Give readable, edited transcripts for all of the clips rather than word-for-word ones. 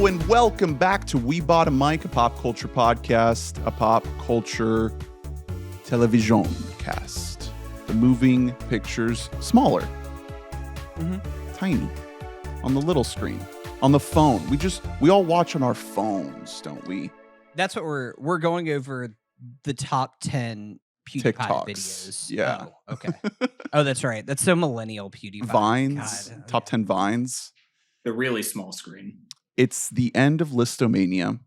Hello and welcome back to We Bought a Mic, a pop culture podcast, a pop culture television cast. The moving pictures smaller, tiny, on the little screen, on the phone. We all watch on our phones, don't we? That's what we're going over the top 10 PewDiePie TikToks. videos. Yeah. Oh, okay. Oh, that's right. That's so millennial PewDiePie. Vines, God. top 10 Vines. The really small screen. It's the end of Listomania.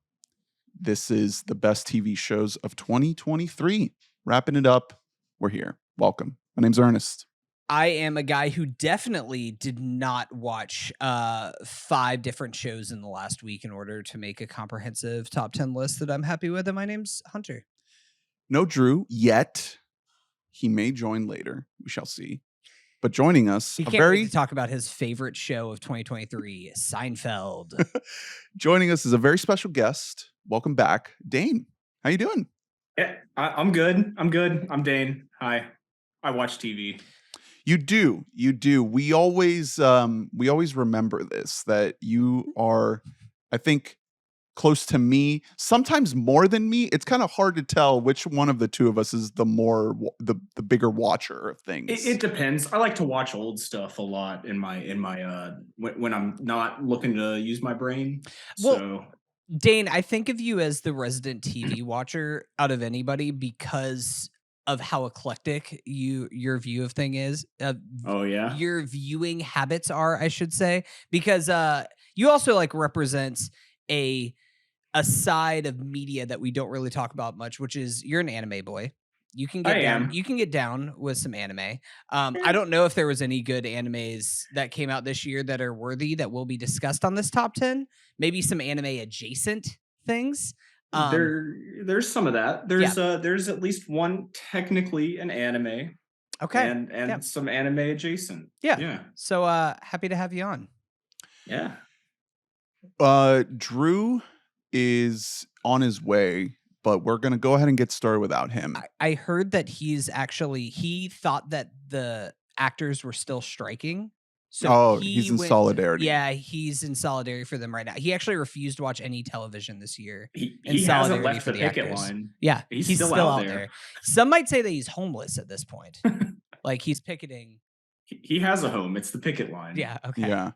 This is the best TV shows of 2023. Wrapping it up. We're here. Welcome. My name's Ernest. I am a guy who definitely did not watch 5 different shows in the last week in order to make a comprehensive top 10 list that I'm happy with. And my name's Hunter. No Drew yet. He may join later. We shall see. But joining us, He can't wait to talk about his favorite show of 2023, Seinfeld. Joining us is a very special guest. Welcome back, Dane. How you doing? Yeah, I'm good. I'm Dane. Hi. I watch TV. You do. We always remember this, that you are, I think, close to me, sometimes more than me. It's kind of hard to tell which one of the two of us is the bigger watcher of things. It depends. I like to watch old stuff a lot in my when I'm not looking to use my brain. Well, so Dane, I think of you as the resident TV watcher out of anybody because of how eclectic your view of thing is. oh yeah. Your viewing habits are, I should say, because you also like represents a side of media that we don't really talk about much, which is you're an anime boy. You can get down. You can get down with some anime. I don't know if there was any good animes that came out this year that are worthy that will be discussed on this top 10. Maybe some anime adjacent things. There's some of that. There's at least one technically an anime. Okay. And some anime adjacent. Yeah. So happy to have you on. Yeah. Drew is on his way, but we're going to go ahead and get started without him. I heard that he thought that the actors were still striking. So he's in solidarity. Yeah, he's in solidarity for them right now. He actually refused to watch any television this year. He hasn't left the picket line. Yeah, he's still out there. Some might say that he's homeless at this point. Like he's picketing. He has a home. It's the picket line. Yeah. Okay. Yeah.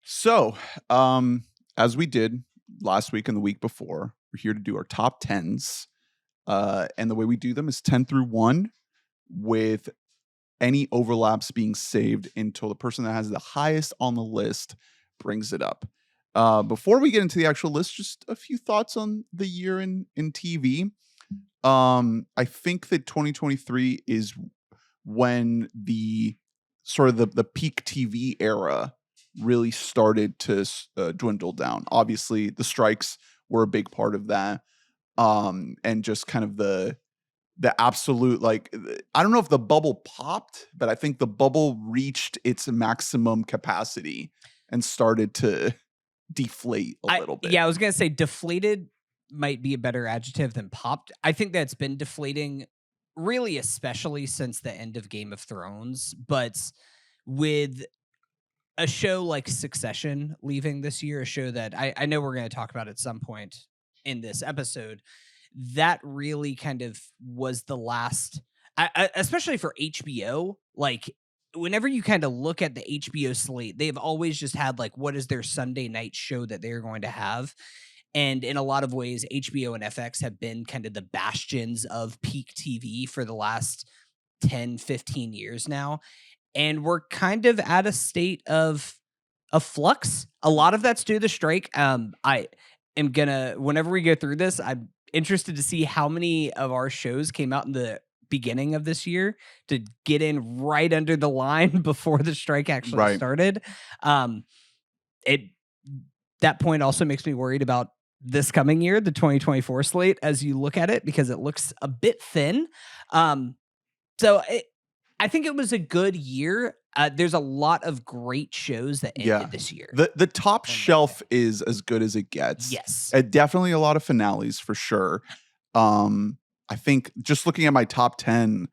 So, as we did last week and the week before, we're here to do our top 10s. And the way we do them is 10 through 1 with any overlaps being saved until the person that has the highest on the list brings it up. Before we get into the actual list, just a few thoughts on the year in TV. I think that 2023 is when the sort of the peak TV era really started to dwindle down. Obviously, the strikes were a big part of that. And just kind of the absolute, like, I don't know if the bubble popped, but I think the bubble reached its maximum capacity and started to deflate a little bit. Yeah, I was going to say deflated might be a better adjective than popped. I think that's been deflating really, especially since the end of Game of Thrones. But with a show like Succession leaving this year, a show that I know we're going to talk about at some point in this episode, that really kind of was the last, especially for HBO. Like, whenever you kind of look at the HBO slate, they've always just had like, what is their Sunday night show that they're going to have? And in a lot of ways, HBO and FX have been kind of the bastions of peak TV for the last 10, 15 years now. And we're kind of at a state of flux. A lot of that's due to the strike. I am gonna, whenever we go through this, I'm interested to see how many of our shows came out in the beginning of this year to get in right under the line before the strike actually started. That point also makes me worried about this coming year, the 2024 slate, as you look at it, because it looks a bit thin. I think it was a good year. There's a lot of great shows that ended this year. The top shelf is as good as it gets. Yes. Definitely a lot of finales for sure. I think just looking at my top 10,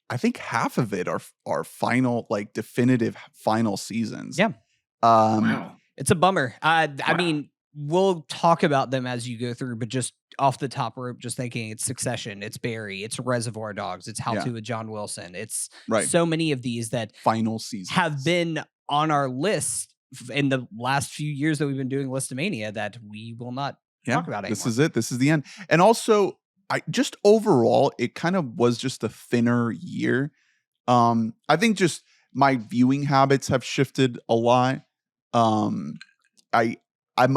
I think half of it are final, like definitive final seasons. Yeah. Wow. It's a bummer. I Wow. mean, we'll talk about them as you go through, but just off the top rope, just thinking it's Succession, it's Barry, it's Reservoir Dogs, it's How Yeah. to with John Wilson. It's Right. so many of these that Final season have been on our list in the last few years that we've been doing Listomania that we will not talk about anymore. This is it. This is the end. And also, I just overall, it kind of was just a thinner year. I think just my viewing habits have shifted a lot. I'm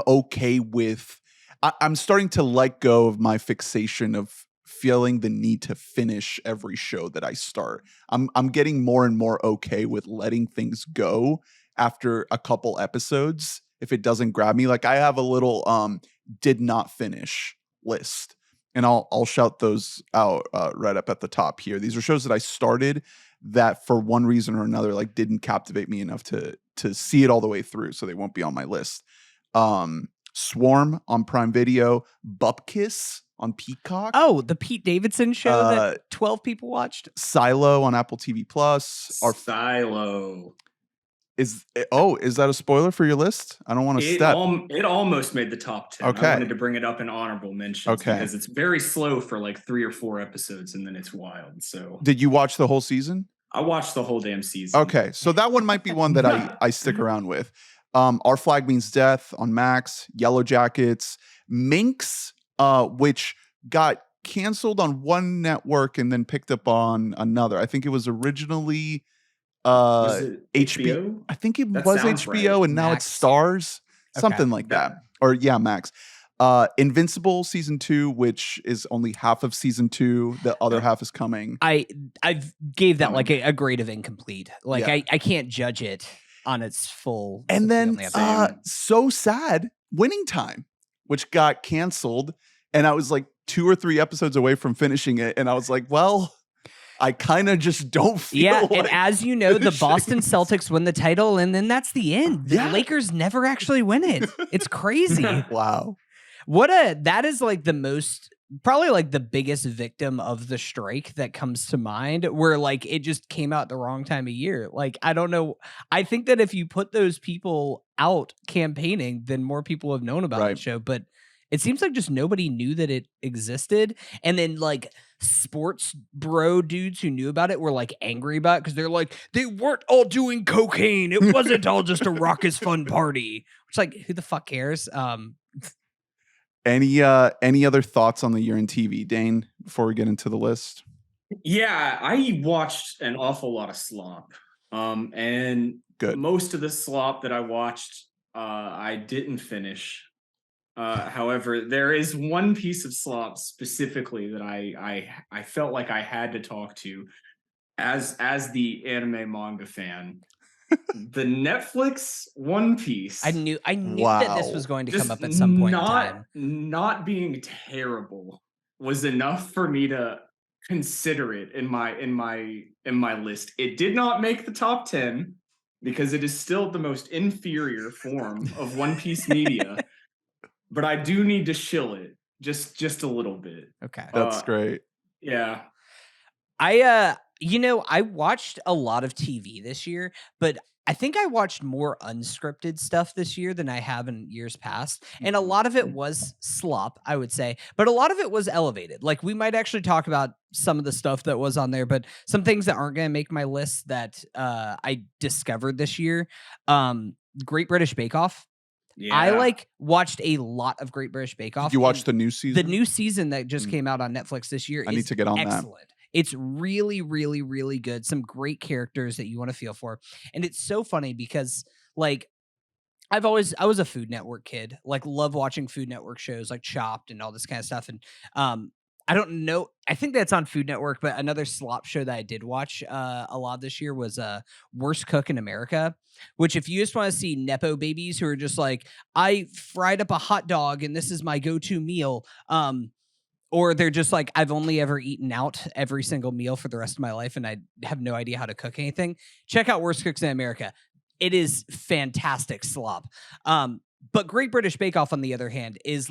okay with. I'm starting to let go of my fixation of feeling the need to finish every show that I start. I'm getting more and more okay with letting things go after a couple episodes if it doesn't grab me. Like I have a little did not finish list, and I'll shout those out right up at the top here. These are shows that I started that for one reason or another like didn't captivate me enough to see it all the way through, so they won't be on my list. Swarm on Prime Video, Bupkiss on Peacock. Oh, the Pete Davidson show that 12 people watched. Silo on Apple TV Plus. Silo. Is that a spoiler for your list? I don't want to step. It almost made the top 10. Okay. I wanted to bring it up in honorable mentions because it's very slow for like 3 or 4 episodes and then it's wild. So did you watch the whole season? I watched the whole damn season. Okay, so that one might be one that I stick around with. Our Flag Means Death on Max, Yellow Jackets, Minx, which got canceled on one network and then picked up on another. I think it was originally was it HBO? I think it That was sounds HBO right. and now Max. it's Stars, something like that. Or Max. Invincible season 2, which is only half of season 2. The other half is coming. I gave that like a grade of incomplete. Like I can't judge it on its full. And then so sad, Winning Time, which got canceled, and I was like 2 or 3 episodes away from finishing it, and I was like, well, I kind of just don't feel like and as you know, the Boston Celtics win the title, and then that's the end. The Lakers never actually win it. It's crazy. Wow. That is like the most, probably like the biggest victim of the strike that comes to mind, where like it just came out the wrong time of year. Like, I don't know. I think that if you put those people out campaigning, then more people have known about the show, but it seems like just nobody knew that it existed. And then like sports bro dudes who knew about it were like angry about it because they're like, they weren't all doing cocaine. It wasn't all just a raucous fun party. Which like, who the fuck cares? Any other thoughts on the year in TV, Dane, before we get into the list? Yeah, I watched an awful lot of Slop. And most of the Slop that I watched, I didn't finish. However, there is one piece of Slop specifically that I felt like I had to talk to as the anime manga fan. The Netflix One Piece. I knew that this was going to come up at some point in time. Not being terrible was enough for me to consider it in my list. It did not make the top 10 because it is still the most inferior form of One Piece media. But I do need to shill it just a little bit. Okay. That's great. Yeah. I watched a lot of TV this year, but I think I watched more unscripted stuff this year than I have in years past. And a lot of it was slop, I would say, but a lot of it was elevated. Like we might actually talk about some of the stuff that was on there, but some things that aren't going to make my list that I discovered this year. Great British Bake Off. Yeah. I watched a lot of Great British Bake Off. Did you watch the new season? The new season that just came out on Netflix this year. I need to get on excellent. that. It's really, really, really good. Some great characters that you want to feel for. And it's so funny because I was a Food Network kid, love watching Food Network shows like Chopped and all this kind of stuff. And I don't know. I think that's on Food Network, but another slop show that I did watch a lot this year was Worst Cook in America, which if you just want to see Nepo babies who are just like, I fried up a hot dog and this is my go-to meal. Or they're just like, I've only ever eaten out every single meal for the rest of my life and I have no idea how to cook anything. Check out Worst Cooks in America. It is fantastic slop. But Great British Bake Off, on the other hand, is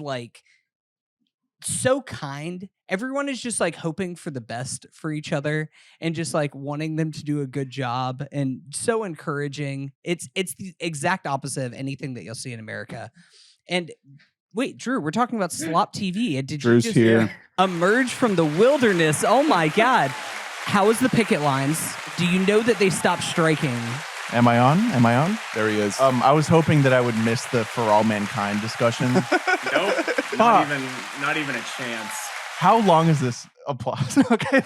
so kind. Everyone is just like hoping for the best for each other and just like wanting them to do a good job and so encouraging. It's the exact opposite of anything that you'll see in America. And wait, Drew, we're talking about Slop TV. And did Drew's you just here. Emerge from the wilderness? Oh my God. How is the picket lines? Do you know that they stopped striking? Am I on? There he is. I was hoping that I would miss the For All Mankind discussion. Nope. Not even a chance. How long is this applause? Okay.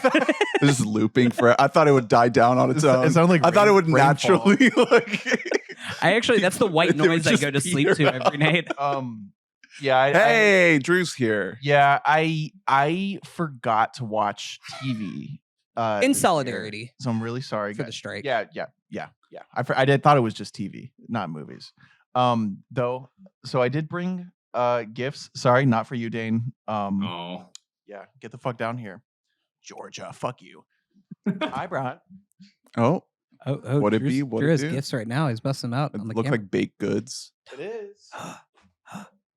This is looping for. I thought it would die down on its own. It sounds like I thought it would rainfall. naturally like. That's the white It would noise I just go to be sleep to every night. Yeah. Hey, Drew's here. Yeah, I forgot to watch TV. In solidarity. Year, so I'm really sorry for guys. the strike. Yeah. I thought it was just TV, not movies. Though, so I did bring gifts. Sorry, not for you, Dane. Yeah, get the fuck down here, Georgia. Fuck you. I brought. Oh, would it Drew's, be? What Drew it has do? gifts right now. He's busting them out. It On the look camera. like baked goods. It is.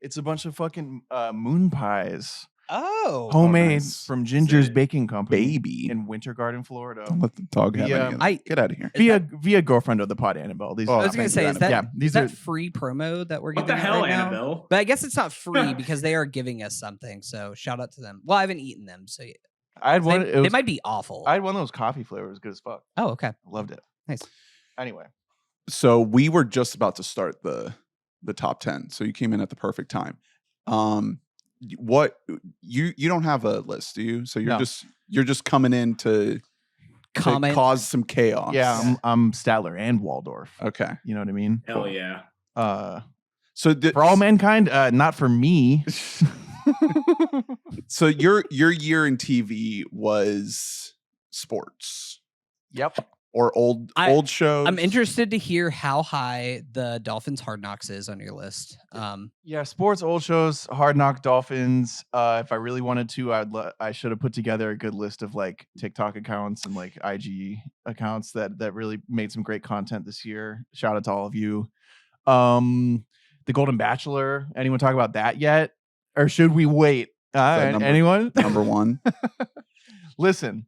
It's a bunch of fucking moon pies. Oh, Homemade nice. from Ginger's Baking Company. Baby. In Winter Garden, Florida. Don't let the dog have any of them. Get out of here. Via girlfriend of the pod, Annabelle. These I was going to say, is that these is are that free promo that we're What giving the hell, right now? Annabelle? But I guess it's not free because they are giving us something. So shout out to them. Well, I haven't eaten them, so I had one. they might be awful. I had one of those coffee flavors, good as fuck. Oh, okay. I loved it. Nice. Anyway, So we were just about to start the top 10. So you came in at the perfect time. What you don't have a list, do you? So you're just coming in to cause some chaos. yeah, I'm Statler and Waldorf. Okay. You know what I mean? Hell yeah. So For All Mankind, not for me. So your year in TV was sports. Yep. Or old shows. I'm interested to hear how high the Dolphins Hard Knocks is on your list. Yeah, sports, old shows, Hard Knock, Dolphins. If I really wanted to, I should have put together a good list of like TikTok accounts and like IG accounts that really made some great content this year. Shout out to all of you. The Golden Bachelor. Anyone talk about that yet? Or should we wait? Anyone? Number one. Listen,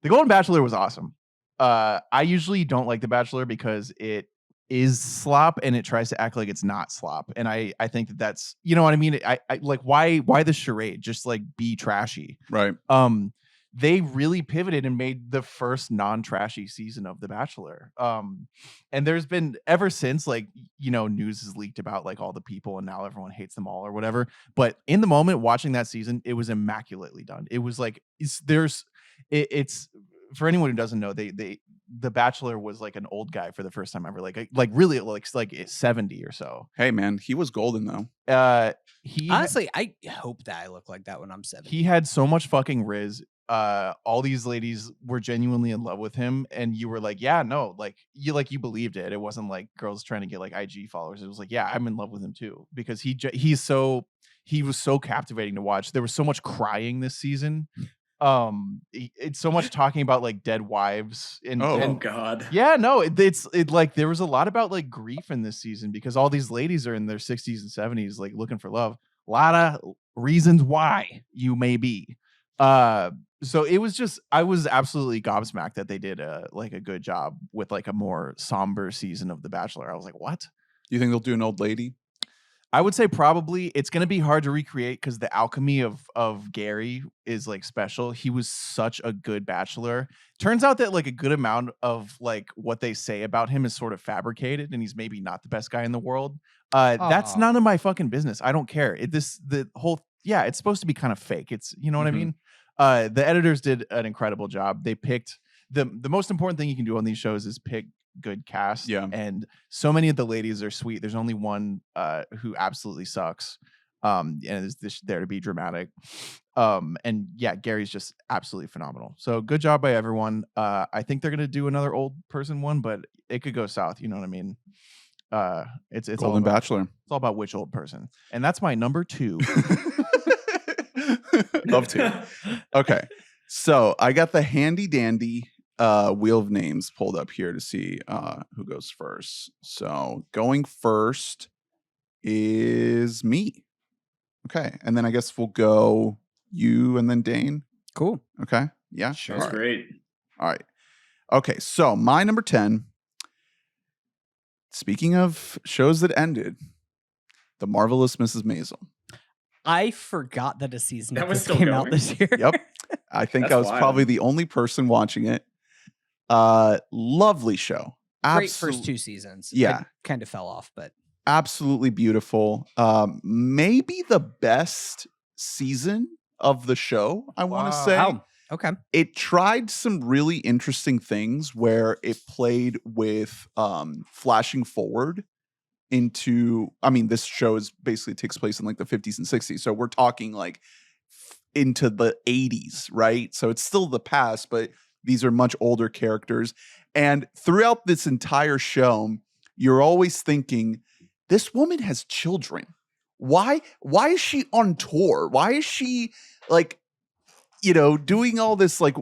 the Golden Bachelor was awesome. I usually don't like The Bachelor because it is slop and it tries to act like it's not slop. And I think that's, you know what I mean? I like, why the charade? Just like be trashy. Right. They really pivoted and made the first non-trashy season of The Bachelor. And there's been ever since, like, you know, news is leaked about like all the people and now everyone hates them all or whatever. But in the moment watching that season, it was immaculately done. It was like, it's for anyone who doesn't know, The Bachelor was like an old guy for the first time ever, like really like 70 or so. Hey man, he was golden though. Honestly, I hope that I look like that when I'm 70. He had so much fucking riz. All these ladies were genuinely in love with him, and you were like, yeah, no, like you believed it. It wasn't like girls trying to get like IG followers. It was like, yeah, I'm in love with him too, because he was so captivating to watch. There was so much crying this season. It's so much talking about like dead wives and God. Yeah, no, it's like there was a lot about like grief in this season because all these ladies are in their 60s and 70s like looking for love. A lot of reasons why you may be. So it was just, I was absolutely gobsmacked that they did a good job with like a more somber season of The Bachelor. I was like, what? You think they'll do an old lady? I would say probably it's going to be hard to recreate because the alchemy of Gary is like special. He was such a good bachelor. Turns out that like a good amount of like what they say about him is sort of fabricated and he's maybe not the best guy in the world. That's none of my fucking business. I don't care. It's supposed to be kind of fake. It's, you know what I mean? The editors did an incredible job. They picked the most important thing you can do on these shows is pick good cast. Yeah. And so many of the ladies are sweet. There's only one who absolutely sucks. And is there to be dramatic. And yeah, Gary's just absolutely phenomenal. So good job by everyone. I think they're gonna do another old person one, but it could go south. You know what I mean? It's Golden Bachelor. It's all about which old person. And that's my number 2. Love to. Okay. So I got the handy dandy wheel of names pulled up here to see who goes first. So going first is me. Okay. And then I guess we'll go you and then Dane. Cool. Okay. Yeah. Sure. That's great. All right. Okay. So my number 10, speaking of shows that ended, The Marvelous Mrs. Maisel. I forgot that a season That of was this still came out going? this year. Yep. I think That's I was probably wild. the only person watching it. Lovely show. Great first 2 seasons. Yeah. I kind of fell off, but Absolutely beautiful. Maybe the best season of the show, I want to say. wow. Okay. It tried some really interesting things where it played with flashing forward into, I mean, this show is basically takes place in like the 50s and 60s. So we're talking like into the 80s, right? So it's still the past, but these are much older characters. And throughout this entire show, you're always thinking, this woman has children. Why is she on tour? Why is she like, doing all this like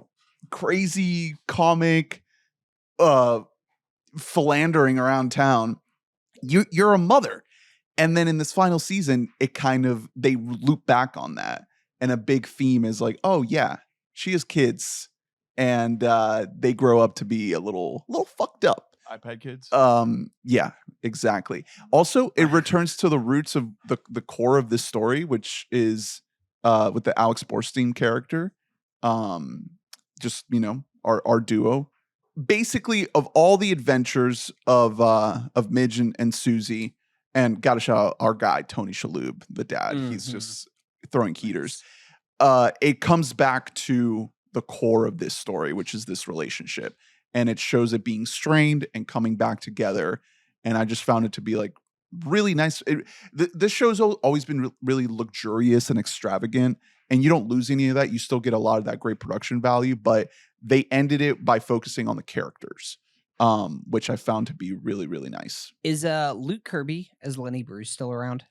crazy comic philandering around town? You're a mother. And then in this final season, they loop back on that. And a big theme is like, oh yeah, she has kids and they grow up to be a little fucked up. iPad kids. Yeah, exactly. Also, it returns to the roots of the core of this story, which is with the Alex Borstein character. Just, our duo. Basically, of all the adventures of Midge and Susie, and gotta shout out our guy, Tony Shalhoub, the dad. He's just throwing heaters. It comes back to the core of this story, which is this relationship. And it shows it being strained and coming back together. And I just found it to be like really nice. This show's always been really luxurious and extravagant. And you don't lose any of that. You still get a lot of that great production value. But they ended it by focusing on the characters, which I found to be really, really nice. Is Luke Kirby as Lenny Bruce still around?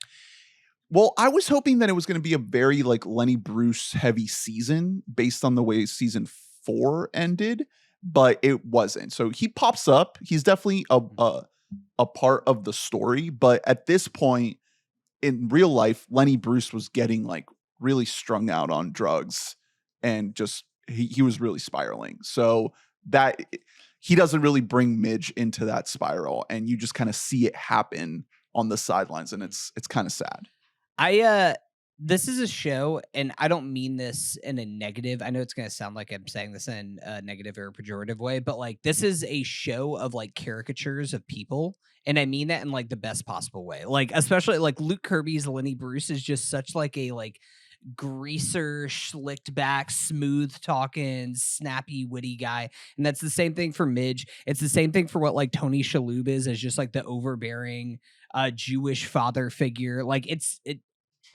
Well, I was hoping that it was going to be a very like Lenny Bruce heavy season based on the way season 4 ended. But it wasn't. So he pops up. He's definitely a part of the story. But at this point in real life, Lenny Bruce was getting like really strung out on drugs and just he was really spiraling. So that he doesn't really bring Midge into that spiral, and you just kind of see it happen on the sidelines, and it's kind of sad. This is a show, and I don't mean this in a negative. I know it's going to sound like I'm saying this in a negative or a pejorative way, but like this is a show of like caricatures of people. And I mean that in like the best possible way. Like, especially like Luke Kirby's Lenny Bruce is just such like a like greaser, slicked back, smooth talking, snappy, witty guy. And that's the same thing for Midge. It's the same thing for what like Tony Shalhoub is as just like the overbearing Jewish father figure. Like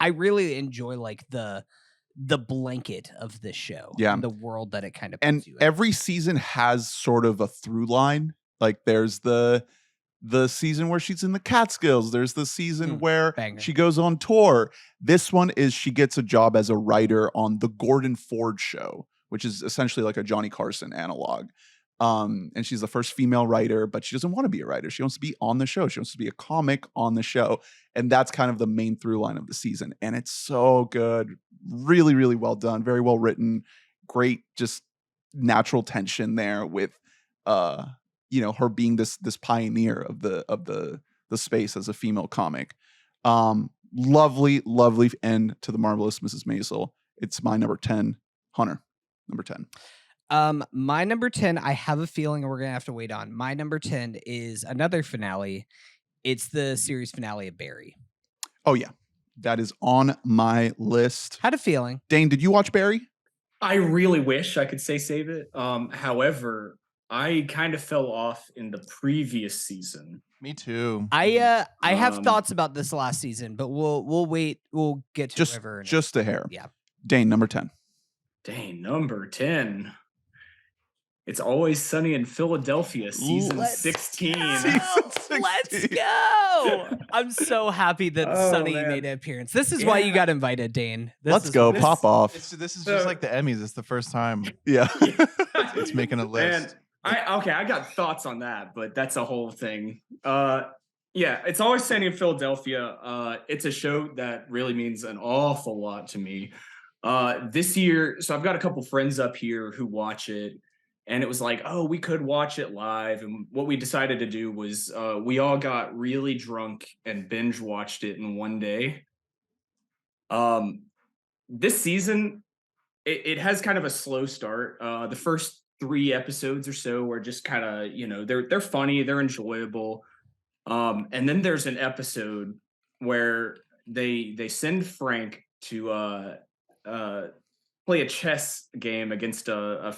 I really enjoy like the blanket of this show, and the world that it kind of puts and you in. Every season has sort of a through line. Like there's the season where she's in the Catskills. There's the season where she goes on tour. This one is she gets a job as a writer on the Gordon Ford show, which is essentially like a Johnny Carson analog. And she's the first female writer, but she doesn't want to be a writer. She wants to be on the show. She wants to be a comic on the show. And that's kind of the main through line of the season. And it's so good. Really, really well done. Very well written. Great, just natural tension there with, her being this pioneer of the space as a female comic. Lovely, lovely end to The Marvelous Mrs. Maisel. It's my number 10. Hunter, number 10. My number 10, I have a feeling we're gonna have to wait on. My number 10 is another finale. It's the series finale of Barry. Oh yeah, that is on my list. Had a feeling. Dane, did you watch Barry? I really wish I could say save it. However, I kind of fell off in the previous season. Me too. I have thoughts about this last season, but we'll wait. We'll get to River. Just a hair. Yeah. Dane, number 10. Dane, number 10. It's Always Sunny in Philadelphia, season 16. Let's go! I'm so happy that Sunny made an appearance. This is why you got invited, Dane. Let's go. Pop off. This is just like the Emmys. It's the first time. Yeah. It's making a list. I got thoughts on that, but that's a whole thing. Yeah, It's Always Sunny in Philadelphia. It's a show that really means an awful lot to me. This year, so I've got a couple friends up here who watch it, and it was like, oh, we could watch it live. And what we decided to do was we all got really drunk and binge watched it in one day. This season, it has kind of a slow start. The first 3 episodes or so are just kind of, they're funny, they're enjoyable. And then there's an episode where they send Frank to play a chess game against a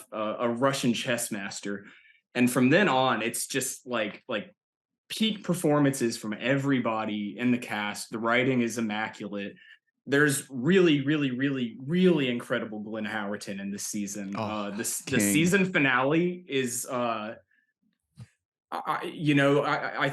Russian chess master, and from then on, it's just like peak performances from everybody in the cast. The writing is immaculate. There's really, really, really, really incredible Glenn Howerton in this season. The season finale is I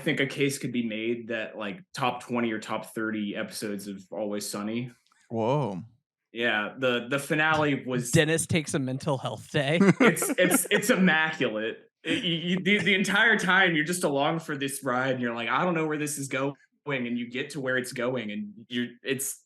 think a case could be made that like top 20 or top 30 episodes of Always Sunny. Whoa. Yeah, the finale was Dennis takes a mental health day. It's immaculate. The entire time you're just along for this ride, and you're like, I don't know where this is going, and you get to where it's going, and it's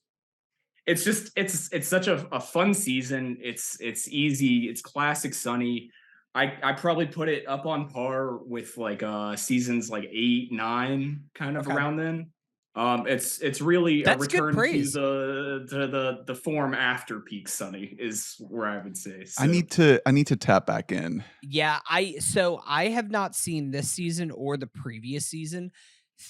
such a fun season. It's easy. It's classic Sunny. I probably put it up on par with like seasons like 8, 9, kind of around then. It's really That's a return to the form after peak Sunny is where I would say. So. I need to tap back in. Yeah, I have not seen this season or the previous season.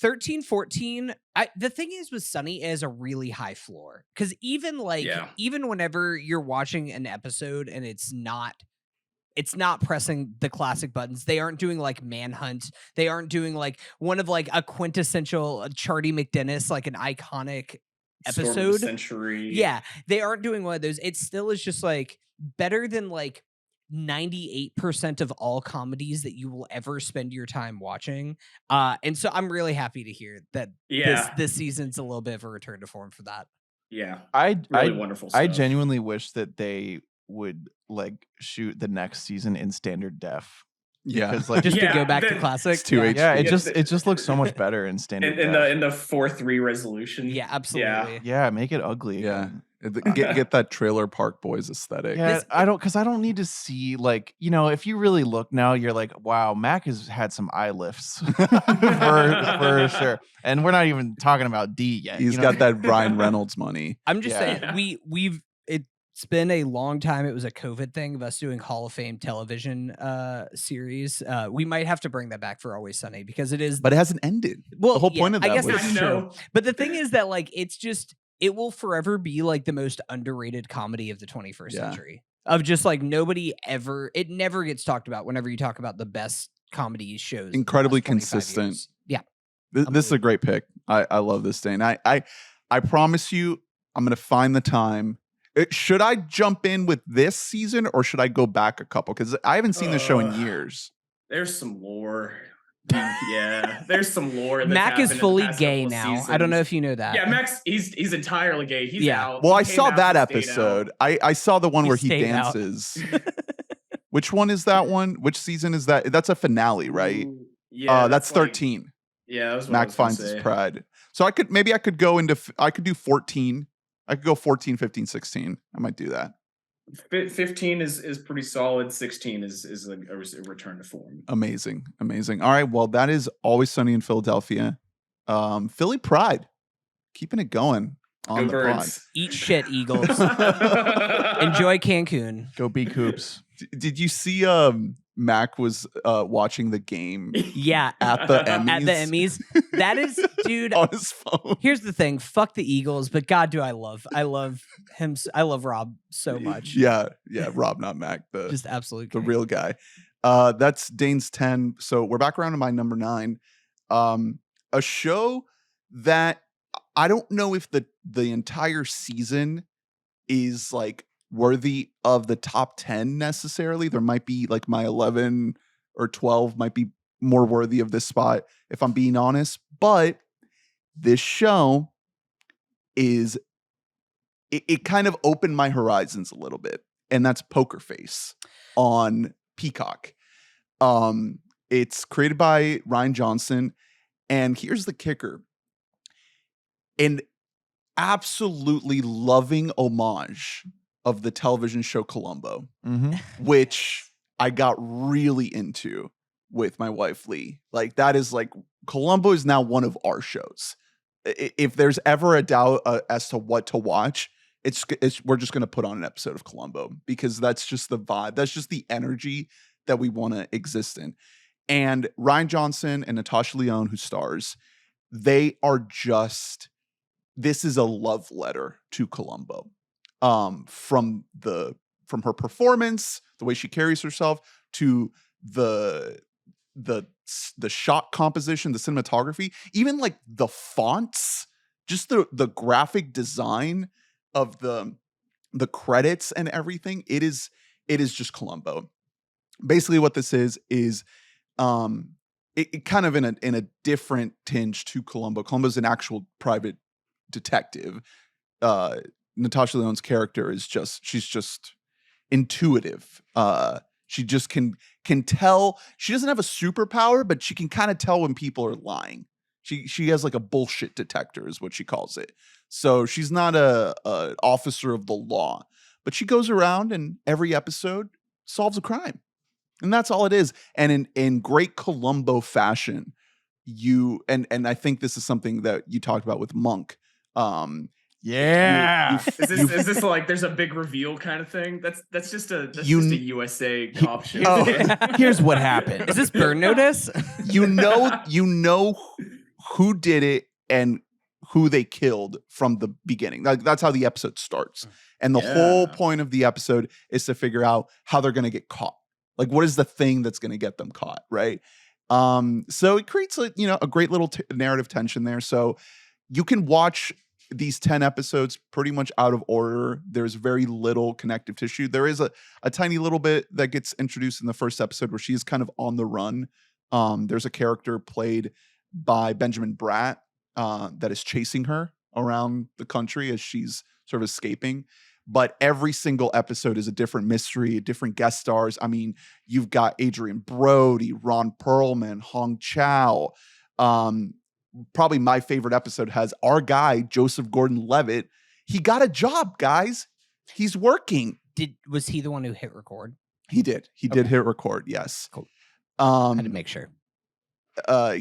13, 14. The thing is with Sunny is a really high floor, because even whenever you're watching an episode and it's not pressing the classic buttons. They aren't doing like Manhunt. They aren't doing like one of like a quintessential Charlie McDennis, like an iconic episode. Storm of the Century. Yeah, they aren't doing one of those. It still is just like better than like 98% of all comedies that you will ever spend your time watching. And so I'm really happy to hear that this season's a little bit of a return to form for that. Yeah. Really wonderful stuff. I genuinely wish that they would like shoot the next season in standard def. Yeah, because like just to go back to classic. Yeah, it just looks so much better in standard in the 4:3 resolution. Yeah, absolutely. Yeah, make it ugly. Yeah. Get that Trailer Park Boys aesthetic. Yeah, I don't need to see like, if you really look now, you're like, wow, Mac has had some eye lifts for sure. And we're not even talking about D yet. He's got that Ryan Reynolds money. I'm just saying it's been a long time. It was a COVID thing of us doing Hall of Fame television series. We might have to bring that back for Always Sunny because it is. But it hasn't ended. Well, the whole point of that I guess was that's true. But the thing is that like it will forever be like the most underrated comedy of the 21st century. Of just like it never gets talked about whenever you talk about the best comedy shows. Incredibly consistent. Yeah. This is a great pick. I love this, Dane. I promise you, I'm going to find the time. Should I jump in with this season or should I go back a couple? Because I haven't seen the show in years. There's some lore. Yeah, there's some lore. Mac is fully gay now. Seasons. I don't know if you know that. Yeah, Mac's he's entirely gay. He's out. Well, I saw that episode. I saw the one where he dances. Which one is that one? Which season is that? That's a finale, right? Yeah, that's 13. Yeah, that was what Mac finds his pride. So I could do 14. I could go 14, 15, 16. I might do that. 15 is pretty solid. 16 is a return to form. Amazing. All right. Well, that is Always Sunny in Philadelphia. Philly Pride. Keeping it going on the pod. Eat shit, Eagles. Enjoy Cancun. Go B Coops. Did you see Mac was watching the game at the Emmys? At the Emmys. That is, dude, on his phone. Here's the thing. Fuck the Eagles, but God, do I love him. I love Rob so much. Yeah, Rob, not Mac. Just absolutely the real guy. That's Dane's 10. So we're back around to my number 9. A show that I don't know if the entire season is like worthy of the top 10 necessarily. There might be like my 11 or 12 might be more worthy of this spot if I'm being honest, but this show is it kind of opened my horizons a little bit, and that's Poker Face on Peacock. It's created by Ryan Johnson, And here's the kicker. An absolutely loving homage of the television show Columbo, which I got really into with my wife, Lee. Like, that is like, Columbo is now one of our shows. If there's ever a doubt as to what to watch, it's we're just going to put on an episode of Columbo, because that's just the vibe. That's just the energy that we want to exist in. And Ryan Johnson and Natasha Lyonne, who stars, they are just, this is a love letter to Columbo. From her performance, the way she carries herself, to the shot composition, the cinematography, even like the fonts, just the graphic design of the credits and everything. It is just Columbo. Basically what this is it kind of in a different tinge to Columbo. Columbo's an actual private detective. Natasha Lyonne's character is she's just intuitive. She just can tell. She doesn't have a superpower, but she can kind of tell when people are lying. She has like a bullshit detector is what she calls it. So she's not a officer of the law, but she goes around and every episode solves a crime. And that's all it is. And in great Columbo fashion, and I think this is something that you talked about with Monk. Is this like there's a big reveal kind of thing? That's just a USA cop show. Here's what happened. Is this Burn Notice? You know who did it and who they killed from the beginning. That's how the episode starts. And the whole point of the episode is to figure out how they're going to get caught. Like, what is the thing that's going to get them caught, right? So it creates a great little narrative tension there. So you can watch these 10 episodes pretty much out of order. There's very little connective tissue. There is a tiny little bit that gets introduced in the first episode where she's kind of on the run. There's a character played by Benjamin Bratt that is chasing her around the country as she's sort of escaping. But every single episode is a different mystery, different guest stars. I mean, you've got Adrian Brody, Ron Perlman, Hong Chow. Probably my favorite episode has our guy, Joseph Gordon-Levitt. He got a job, guys. He's working. Was he the one who hit record? He did. He did hit record, yes. Cool. I had to make sure.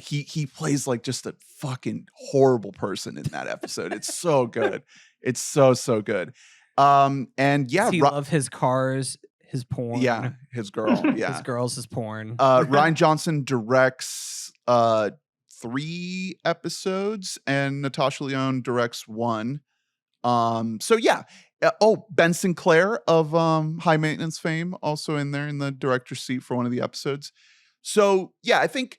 He plays like just a fucking horrible person in that episode. It's so good. It's so good. And yeah, does he love his cars, his porn. Yeah, his girl. Yeah, his girls, his porn. Ryan Johnson directs 3 episodes, and Natasha Lyonne directs 1. So yeah. Ben Sinclair of High Maintenance fame also in there in the director's seat for one of the episodes. So yeah, I think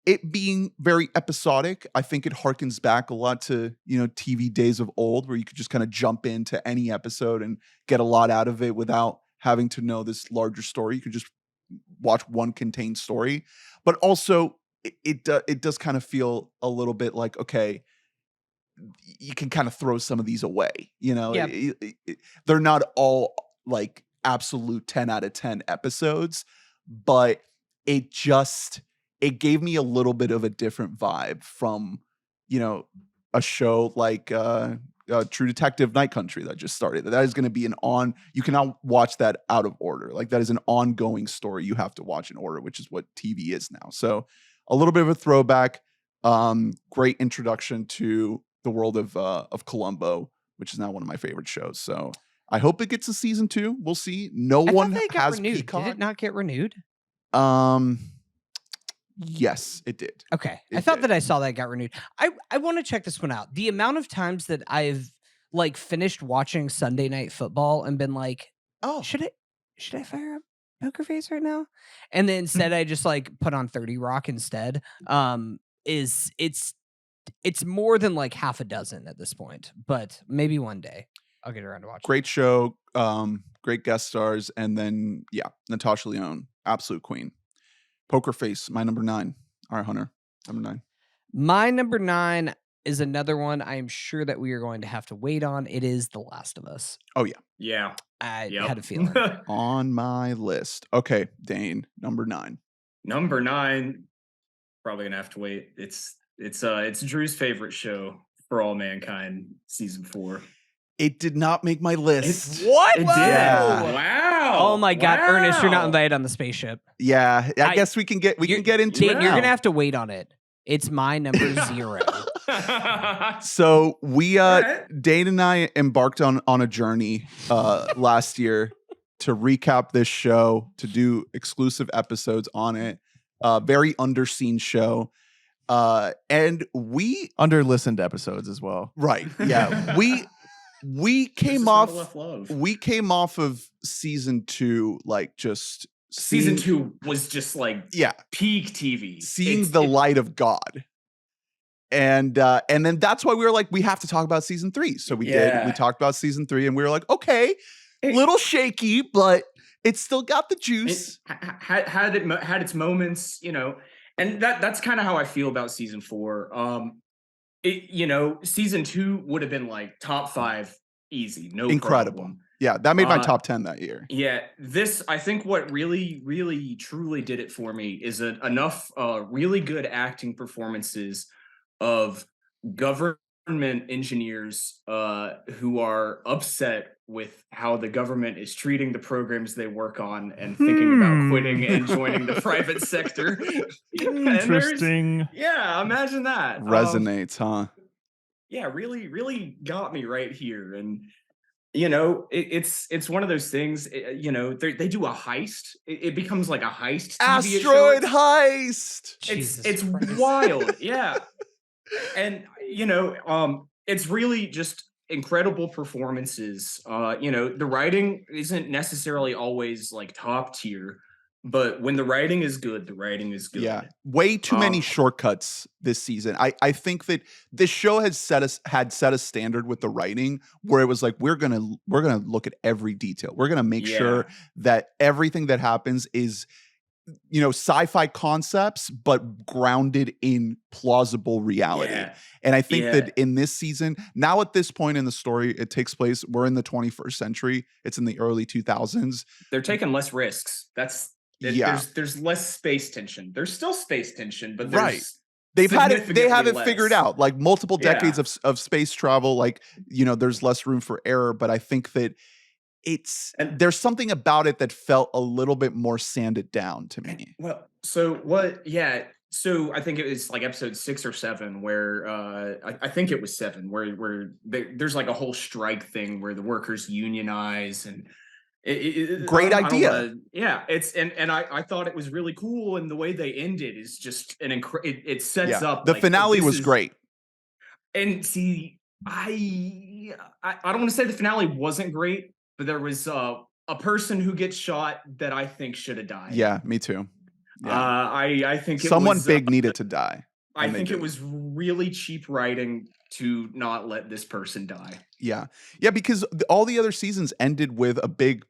it being very episodic, I think it harkens back a lot to, TV days of old, where you could just kind of jump into any episode and get a lot out of it without having to know this larger story. You could just watch one contained story. But also, it does kind of feel a little bit like, okay, you can kind of throw some of these away. Yep. They're not all like absolute 10 out of 10 episodes, but it gave me a little bit of a different vibe from, a show like True Detective Night Country that just started. That is going to be you cannot watch that out of order. Like, that is an ongoing story you have to watch in order, which is what TV is now. So a little bit of a throwback, great introduction to the world of Columbo, which is now one of my favorite shows. So I hope it gets a season 2. We'll see. No one has renewed. Peacock. Did it not get renewed? Yes, it did. Okay. I thought that I saw that got renewed. I want to check this one out. The amount of times that I've finished watching Sunday Night Football and been like, oh, should I fire up Poker Face right now? And then instead I just put on 30 Rock instead. It's more than half a dozen at this point, but maybe one day I'll get around to watching. Great show, great guest stars, and then Natasha Lyonne, absolute queen. Poker Face, my number 9. All right, Hunter, number 9. My number 9 is another one I am sure that we are going to have to wait on. It is The Last of Us. Oh, yeah. Yeah. I had a feeling. On my list. Okay, Dane, number 9. Number 9, probably going to have to wait. It's It's Drew's favorite show, For All Mankind, season 4. It did not make my list. What? It did. Yeah. Wow. Oh my God, Ernest, you're not Wow. invited on the spaceship. Yeah, I guess we can get into Dane, it you're now. gonna have to wait on it. It's my number 0. So we Right. Dane and I embarked on a journey last year to recap this show, to do exclusive episodes on it. Very underseen show. And we Under-listened episodes as well. right. Yeah. We came off of season 2, like just Season 2 was just like peak TV. Seeing the light of God. And then that's why we were like, we have to talk about season 3. So we did. We talked about season 3 and we were like, okay, little shaky, but it's still got the juice. It had its moments, you know, and that's kind of how I feel about season 4. Season 2 would have been like top 5 easy, no incredible problem. Yeah, that made my top 10 that year. Yeah, this, I think what really, really, truly did it for me is enough really good acting performances of government engineers who are upset with how the government is treating the programs they work on and thinking about quitting and joining the private sector. Interesting. Yeah, imagine that. Resonates, huh? Yeah, really, really got me right here. And you know, it's one of those things. You know, they do a heist. It becomes like a heist. Asteroid heist. It's wild. Yeah. And you know, it's really just incredible performances. You know, the writing isn't necessarily always like top tier, but when the writing is good, the writing is good. Yeah, way too many shortcuts this season. I think that this show had set a standard with the writing where it was like we're gonna look at every detail. We're gonna make sure that everything that happens is, you know, sci-fi concepts, but grounded in plausible reality. Yeah. And I think that in this season, now at this point in the story, it takes place, we're in the 21st century. It's in the early 2000s. They're taking less risks. There's less space tension. There's still space tension, but there's they have it less. figured out. Like multiple decades of space travel, like, you know, there's less room for error. But I think that there's something about it that felt a little bit more sanded down to me. Well, so I think it was like episode 6 or 7 where I think it was 7 where there's like a whole strike thing where the workers unionize and great idea. I thought it was really cool, and the way they ended is just it sets up. The finale was great. And see, I don't want to say the finale wasn't great, but there was a person who gets shot that I think should have died. Yeah, me too. Yeah. I think someone big needed to die. I think it was really cheap writing to not let this person die. Yeah, because all the other seasons ended with a big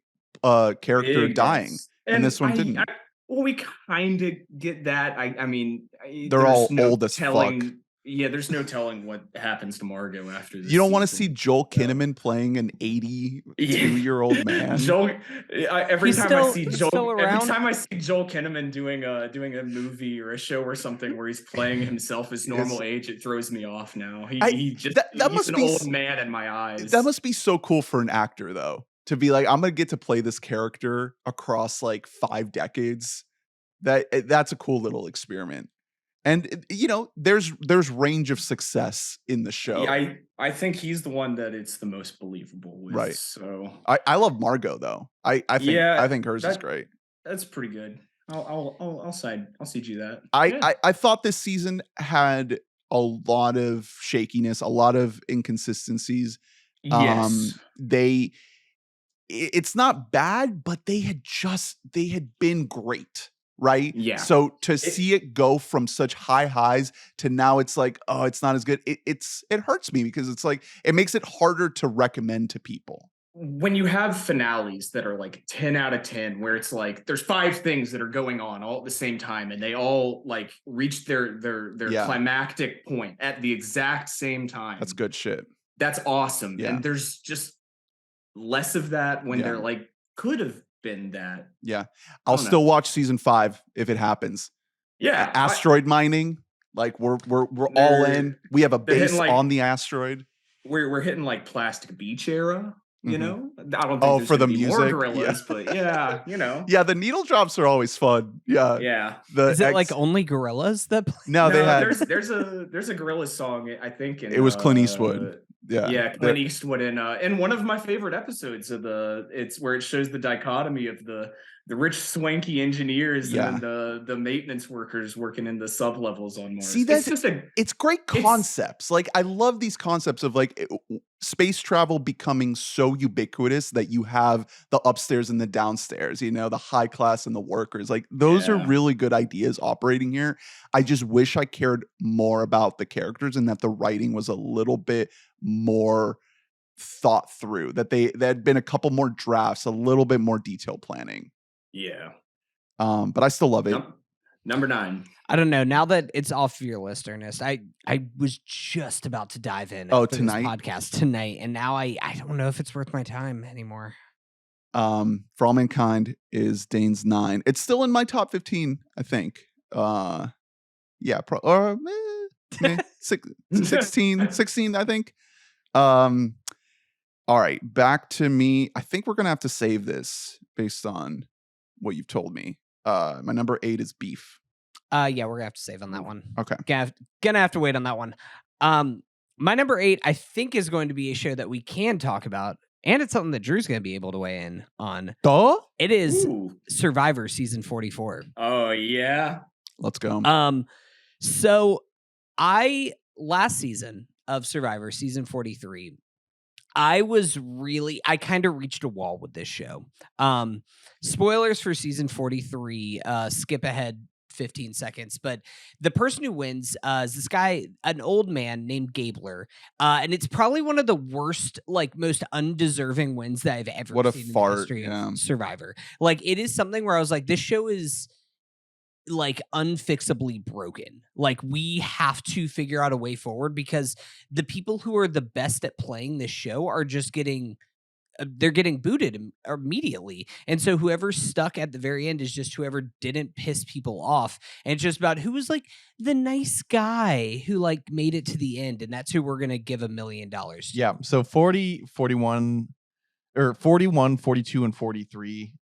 character dying, and this one didn't. Well, we kind of get that. I mean, they're all old as fuck. Yeah, there's no telling what happens to Margot after this. You don't want to see Joel Kinnaman playing an 82-year-old man. Every time I see Joel Kinnaman doing a movie or a show or something where he's playing himself his normal age, it throws me off now. He's an old man in my eyes. That must be so cool for an actor, though, to be like, I'm gonna get to play this character across like 5 decades. That's a cool little experiment. And you know, there's range of success in the show. Yeah, I think he's the one that it's the most believable with. Right. So I love Margot though. I think hers is great. That's pretty good. I'll cede you that. I thought this season had a lot of shakiness, a lot of inconsistencies. Yes. It's not bad, but they had been great. Right? Yeah. So to see it go from such high highs to now it's like, oh, it's not as good. It hurts me because it's like, it makes it harder to recommend to people. When you have finales that are like 10 out of 10, where it's like, there's 5 things that are going on all at the same time, and they all like reach their climactic point at the exact same time. That's good shit. That's awesome. Yeah. And there's just less of that when they're like, could have been that. Yeah. I'll still watch season 5 if it happens. Yeah. Asteroid mining. Like we're all in. We have a base like, on the asteroid. We're hitting like Plastic Beach era. You know, I don't think there's for the be music, more gorillas, but yeah, you know. Yeah, the needle drops are always fun. Yeah. Is it like only gorillas that play? No, they had there's a gorilla song, I think, in, it was Clint Eastwood. Yeah, Clint Eastwood in one of my favorite episodes of it's where it shows the dichotomy of the rich swanky engineers and the maintenance workers working in the sub levels on Mars. See, it's great concepts. Like I love these concepts of like space travel becoming so ubiquitous that you have the upstairs and the downstairs, you know, the high class and the workers. Like those are really good ideas operating here. I just wish I cared more about the characters and that the writing was a little bit more thought through, that had been a couple more drafts, a little bit more detailed planning. Yeah. But I still love it. Number 9. I don't know. Now that it's off your list, Ernest, I was just about to dive in for this podcast tonight, and now I don't know if it's worth my time anymore. For All Mankind is Dane's 9. It's still in my top 15, I think. 16, I think. All right, back to me. I think we're gonna have to save this based on what you've told me. My number 8 is Beef. Yeah, we're gonna have to save on that one. Okay. Gonna have to wait on that one. My number 8, I think, is going to be a show that we can talk about, and it's something that Drew's gonna be able to weigh in on. It is Survivor season 44. Oh yeah. Let's go. So last season of Survivor season 43, I kind of reached a wall with this show. Spoilers for season 43, skip ahead 15 seconds, but the person who wins is this guy, an old man named Gabler, and it's probably one of the worst, like most undeserving wins that I've ever seen in the history of Survivor. Like it is something where I was like, this show is like unfixably broken. Like we have to figure out a way forward because the people who are the best at playing this show are just getting booted immediately. And so whoever's stuck at the very end is just whoever didn't piss people off. And it's just about who was like the nice guy who like made it to the end. And that's who we're going to give $1 million to. Yeah. So 40, 41, or 41, 42, and 43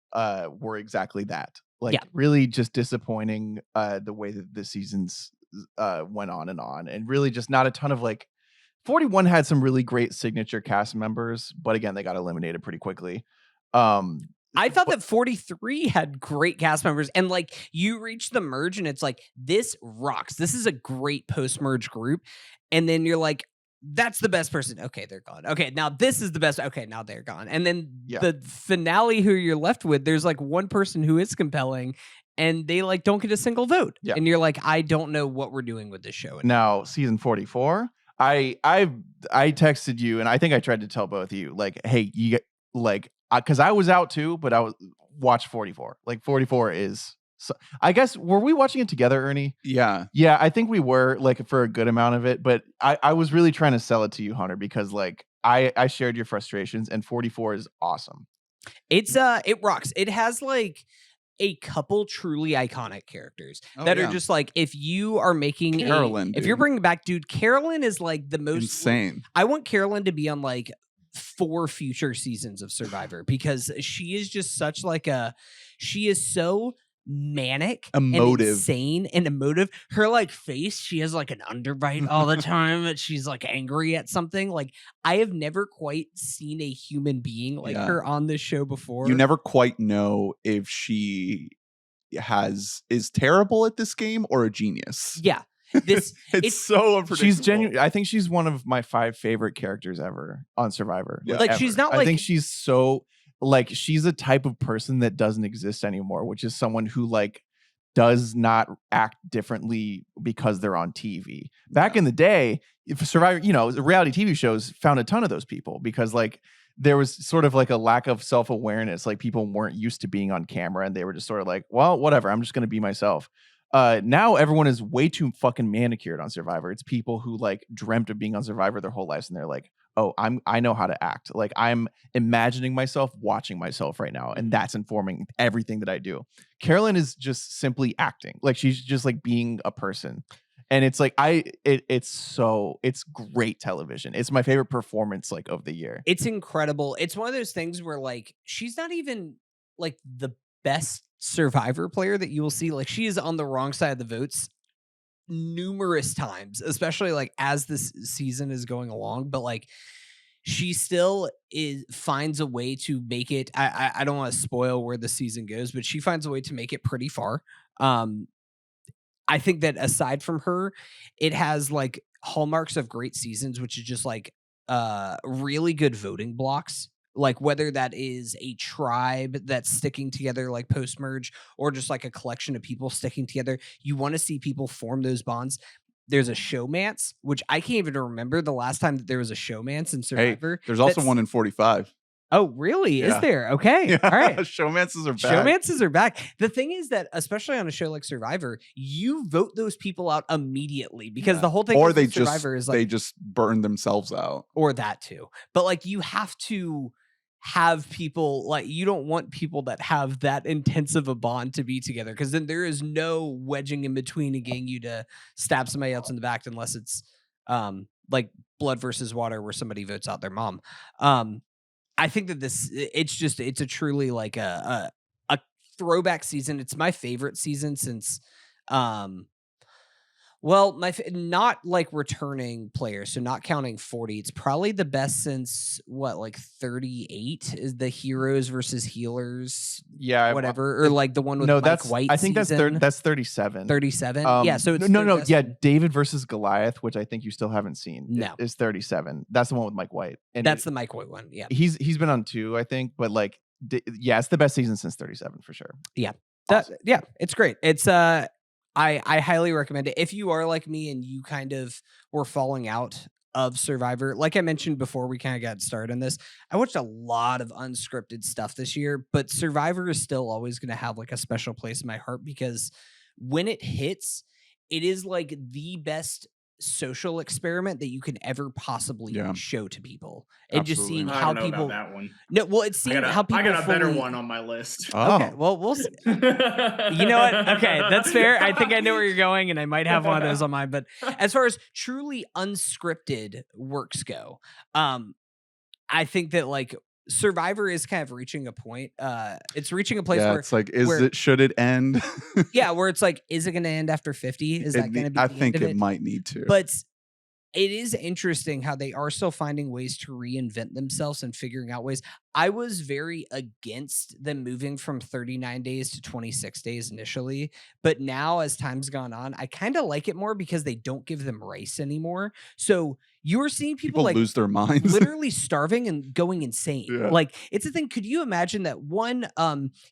were exactly that. Like really just disappointing the way that the seasons went on, and really just not a ton of like. 41 had some really great signature cast members, but again, they got eliminated pretty quickly. I thought that 43 had great cast members, and like you reach the merge and it's like, this rocks. This is a great post-merge group. And then you're like, that's the best person. Okay, they're gone. Okay, now this is the best. Okay, now they're gone. And then the finale, who you're left with, there's like one person who is compelling, and they like don't get a single vote. Yeah. And you're like, I don't know what we're doing with this show anymore. Now, season 44, I texted you, and I think I tried to tell both of you, like, hey, you get like, because I was out too, but I watched 44. Like 44 is. So, I guess, were we watching it together, Ernie? Yeah. Yeah, I think we were, like, for a good amount of it, but I was really trying to sell it to you, Hunter, because like I shared your frustrations, and 44 is awesome. It rocks. It has like a couple truly iconic characters that are just like, if you are making Carolyn, if you're bringing back, dude, Carolyn is like the most insane. I want Carolyn to be on like 4 future seasons of Survivor because she is just such like she is so manic, emotive, and insane, and emotive. Her like face, she has like an underbite all the time, that she's like angry at something. Like I have never quite seen a human being like her on this show before. You never quite know if she is terrible at this game or a genius. Yeah. It's so unpredictable. She's genuine. I think she's one of my 5 favorite characters ever on Survivor. Yeah. Like ever. She's not like, I think she's so like, she's a type of person that doesn't exist anymore, which is someone who like does not act differently because they're on TV. Back in the day, if Survivor, you know, reality TV shows found a ton of those people because like there was sort of like a lack of self-awareness. Like people weren't used to being on camera, and they were just sort of like, well, whatever, I'm just going to be myself. Now everyone is way too fucking manicured on Survivor. It's people who like dreamt of being on Survivor their whole lives, and they're like, oh, I know how to act. Like I'm imagining myself watching myself right now, and that's informing everything that I do. Carolyn is just simply acting. Like she's just like being a person. And it's like it's great television. It's my favorite performance like of the year. It's incredible. It's one of those things where like she's not even like the best Survivor player that you will see. Like she is on the wrong side of the votes numerous times, especially like as this season is going along, but like she still finds a way to make it. I don't want to spoil where the season goes, but she finds a way to make it pretty far. I think that aside from her, it has like hallmarks of great seasons, which is just like really good voting blocks. Like whether that is a tribe that's sticking together like post-merge or just like a collection of people sticking together. You want to see people form those bonds. There's a showmance, which I can't even remember the last time that there was a showmance in Survivor. Hey, there's also one in 45. Oh, really? Yeah. Is there? Okay. Yeah. All right. Showmances are back. Showmances are back. The thing is that, especially on a show like Survivor, you vote those people out immediately because the whole thing or with Survivor is like they just burn themselves out. Or that too. But like you have to have people like you don't want people that have that intensive a bond to be together because then there is no wedging in between and getting you to stab somebody else in the back unless it's like blood versus water where somebody votes out their mom. I think that it's a truly like a throwback season. It's my favorite season since not like returning players, so not counting 40. It's probably the best since like 38 is the heroes versus healers. Yeah, whatever, or like the one with Mike White. I think season. that's 37. 37. Yeah, so it's no. Yeah, David versus Goliath, which I think you still haven't seen. No, is 37. That's the one with Mike White. And that's the Mike White one. Yeah, he's been on 2, I think, but like, yeah, it's the best season since 37 for sure. Yeah, it's great. It's I highly recommend it. If you are like me and you kind of were falling out of Survivor, like I mentioned before we kind of got started on this, I watched a lot of unscripted stuff this year, but Survivor is still always going to have like a special place in my heart because when it hits, it is like the best social experiment that you can ever possibly show to people. And just seeing how people that one. No, well, it's seeing how people I got a better one on my list. Okay, well, we'll see. You know what? Okay, that's fair. I think I know where you're going, and I might have one of those on mine. But as far as truly unscripted works go, I think that like Survivor is kind of reaching a point. It's reaching a place where it's like, should it end? Yeah, where it's like, is it going to end after 50? Is that going to be? I think it might need to. But it is interesting how they are still finding ways to reinvent themselves and figuring out ways. I was very against them moving from 39 days to 26 days initially, but now as time's gone on, I kind of like it more because they don't give them rice anymore. So you are seeing people like lose their minds, literally starving and going insane. Yeah. Like it's a thing. Could you imagine that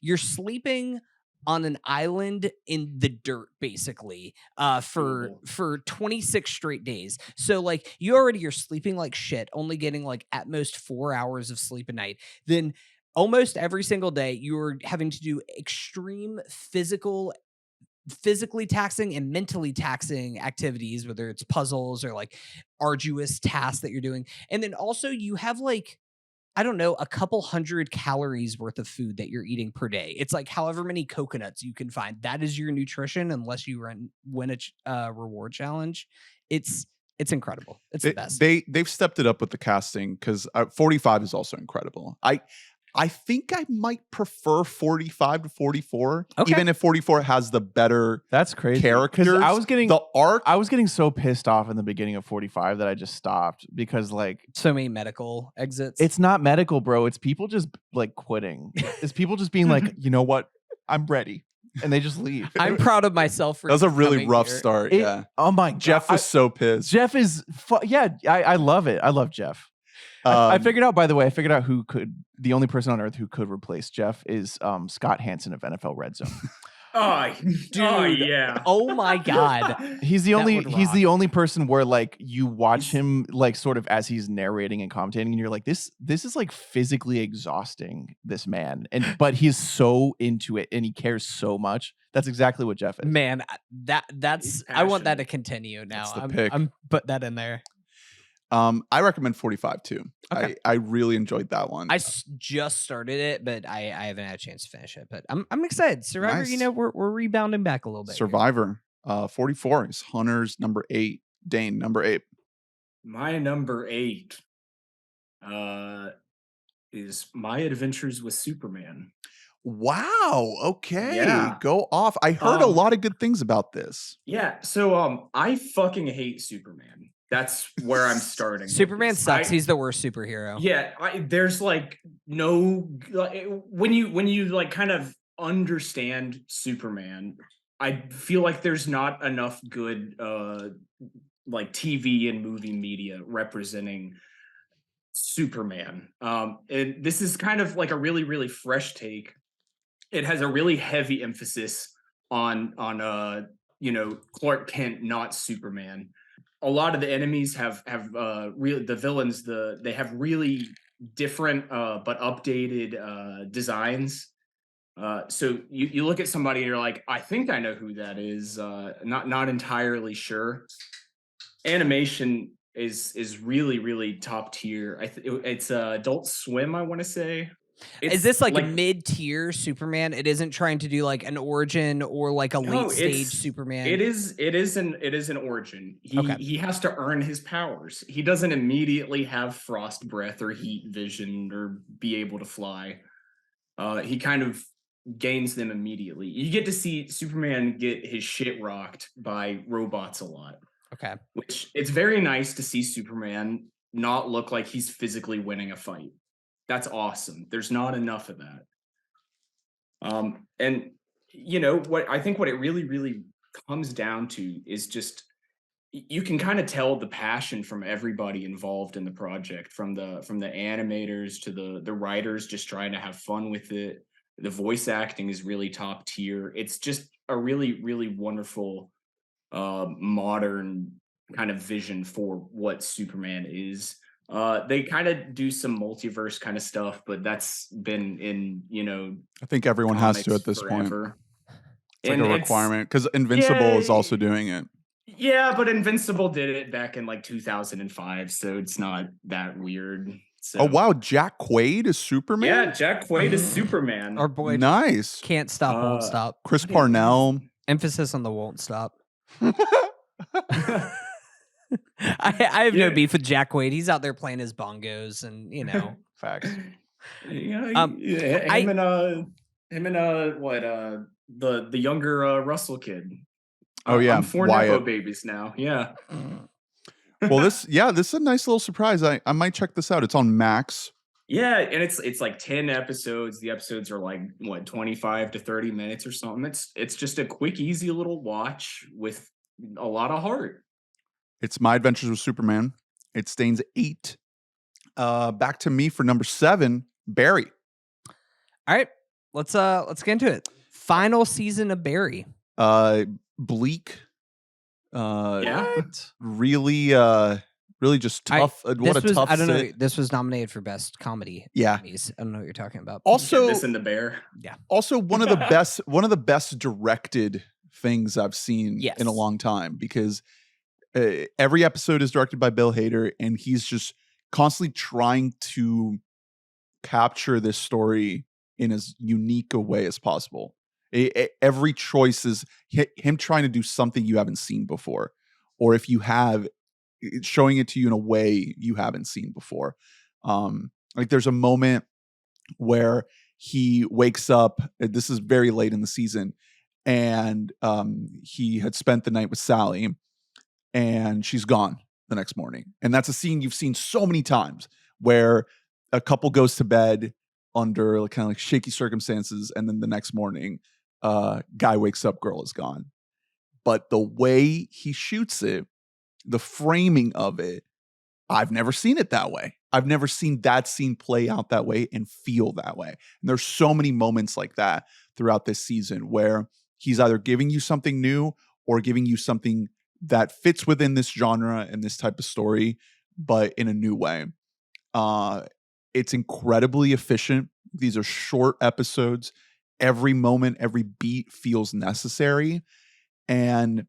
you're sleeping on an island in the dirt basically for 26 straight days. So like you're sleeping like shit, only getting like at most 4 hours of sleep a night. Then almost every single day you're having to do extreme physically taxing and mentally taxing activities, whether it's puzzles or like arduous tasks that you're doing. And then also you have like, I don't know, a couple 100 calories worth of food that you're eating per day. It's like however many coconuts you can find. That is your nutrition unless you win a reward challenge. It's incredible. It's the best. They've stepped it up with the casting because 45 is also incredible. I think I might prefer 45 to 44, even if 44 has the better that's crazy characters. I was getting the arc. I was getting so pissed off in the beginning of 45 that I just stopped because like so many medical exits. It's not medical, bro. It's people just like quitting. It's people just being like, you know what, I'm ready, and they just leave. I'm proud of myself for that was a really rough start. Oh my God. Jeff was so pissed. Jeff is I love it. I love Jeff. I figured out, by the way, the only person on earth who could replace Jeff is Scott Hansen of NFL Red Zone. Dude, yeah. Oh my God. He's the only person where like you watch him like sort of as he's narrating and commentating and you're like, this is like physically exhausting, this man. But he's so into it and he cares so much. That's exactly what Jeff is. Man, that's I want that to continue now. I'm put that in there. I recommend 45 too. Okay. I really enjoyed that one. I just started it, but I haven't had a chance to finish it. But I'm excited. Survivor, Nice. we're rebounding back a little bit. Survivor. 44 is Hunter's number 8. Dane, number 8. My number 8 is My Adventures with Superman. Wow. Okay. Yeah. Go off. I heard a lot of good things about this. Yeah. So I fucking hate Superman. That's where I'm starting. Superman sucks. He's the worst superhero. Yeah. There's like no when you like kind of understand Superman, I feel like there's not enough good like TV and movie media representing Superman. And this is kind of like a really, really fresh take. It has a really heavy emphasis on Clark Kent, not Superman. A lot of the enemies have really, the villains, they have really different but updated designs. So you look at somebody and you're like, I think I know who that is. Not entirely sure. Animation is really, really top tier. It's Adult Swim, I want to say. Is this like a mid-tier Superman? It isn't trying to do like an origin or like a late stage Superman. It is an origin. He has to earn his powers. He doesn't immediately have frost breath or heat vision or be able to fly. He kind of gains them immediately. You get to see Superman get his shit rocked by robots a lot. Okay. Which it's very nice to see Superman not look like he's physically winning a fight. That's awesome. There's not enough of that. And you know what I think what it really, really comes down to is just you can kind of tell the passion from everybody involved in the project, from the animators to the writers just trying to have fun with it. The voice acting is really top tier. It's just a really, really wonderful modern kind of vision for what Superman is. They kind of do some multiverse kind of stuff, but that's been in, I think everyone has to at this forever. point. It's like a requirement because Invincible is also doing it. Yeah, but Invincible did it back in like 2005, so it's not that weird. So. Oh wow, Jack Quaid is Superman? Yeah, Jack Quaid is Superman. Our boy nice. Can't stop, won't stop. Chris Parnell. Emphasis on the won't stop. I have no beef with Jack Quaid. He's out there playing his bongos and facts. The younger Russell kid. Oh yeah, I'm 4 Nepo babies now. Yeah. Well, this is a nice little surprise. I might check this out. It's on Max. Yeah, and it's like 10 episodes. The episodes are like 25 to 30 minutes or something. It's just a quick, easy little watch with a lot of heart. It's My Adventures with Superman. It stains 8. Back to me for number 7, Barry. All right, let's get into it. Final season of Barry. Bleak. What? Really just tough. What a tough. I don't know. This was nominated for best comedy. Yeah, I don't know what you're talking about. Also, this and the Bear. Yeah. Also, one of the best directed things I've seen in a long time, because every episode is directed by Bill Hader, and he's just constantly trying to capture this story in as unique a way as possible. Every choice is him trying to do something you haven't seen before, or if you have, showing it to you in a way you haven't seen before. Like there's a moment where he wakes up. This is very late in the season, and he had spent the night with Sally, and she's gone the next morning. And that's a scene you've seen so many times, where a couple goes to bed under kind of like shaky circumstances, and then the next morning, guy wakes up, girl is gone. But the way he shoots it, the framing of it, I've never seen it that way. I've never seen that scene play out that way and feel that way. And there's so many moments like that throughout this season where he's either giving you something new or giving you something that fits within this genre and this type of story, but in a new way. It's incredibly efficient. These are short episodes. Every moment, every beat feels necessary. And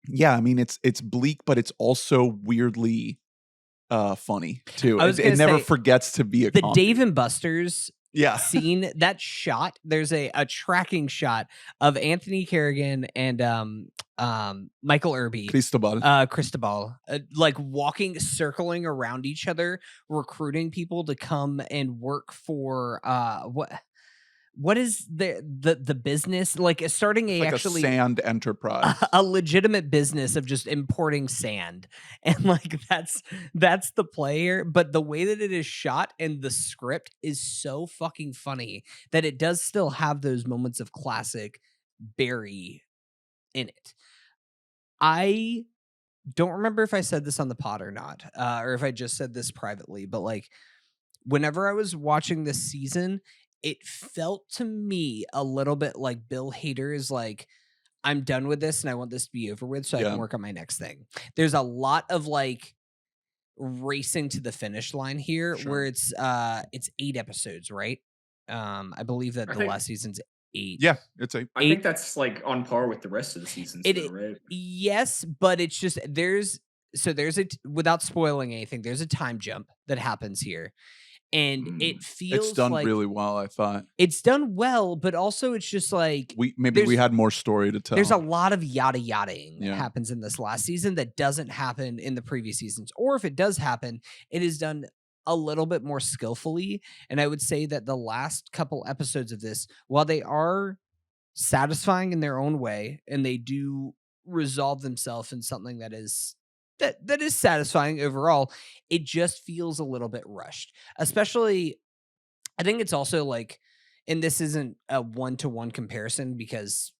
yeah, I mean, it's bleak, but it's also weirdly funny too. It never forgets to be a the comedy. Dave and Buster's scene, that shot, there's a tracking shot of Anthony Carrigan and Michael Irby, Cristobal, like circling around each other, recruiting people to come and work for what is the business, like starting a sand enterprise, a legitimate business of just importing sand, and like that's the player. But the way that it is shot and the script is so fucking funny that it does still have those moments of classic Barry in it. I don't remember if I said this on the pod or not, or if I just said this privately, but like whenever I was watching this season, it felt to me a little bit like Bill Hader is like, I'm done with this and I want this to be over with so I can work on my next thing. There's a lot of like racing to the finish line here, where it's 8 episodes, right? I believe that the last season's 8. Yeah, it's 8. I think that's like on par with the rest of the seasons, right? Yes, but it's just there's without spoiling anything, there's a time jump that happens here. And it feels it's done like really well, I thought. It's done well, but also it's just like we had more story to tell. There's a lot of yada-yadaing that happens in this last season that doesn't happen in the previous seasons. Or if it does happen, it is done a little bit more skillfully. And I would say that the last couple episodes of this, while they are satisfying in their own way, and they do resolve themselves in something that is satisfying overall, it just feels a little bit rushed. Especially, I think it's also like, and this isn't a one-to-one comparison because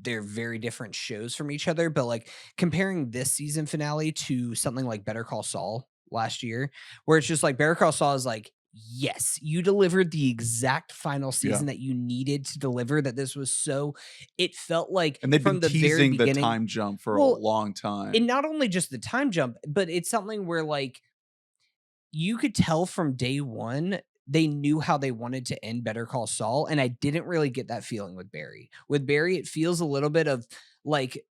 they're very different shows from each other, but like comparing this season finale to something like Better Call Saul last year, where it's just like Better Call Saul is like, yes, you delivered the exact final season that you needed to deliver. That this was so, it felt like, and they've from been the very teasing the time jump for a long time. And not only just the time jump, but it's something where like you could tell from day one they knew how they wanted to end Better Call Saul, and I didn't really get that feeling with Barry. With Barry, it feels a little bit of like,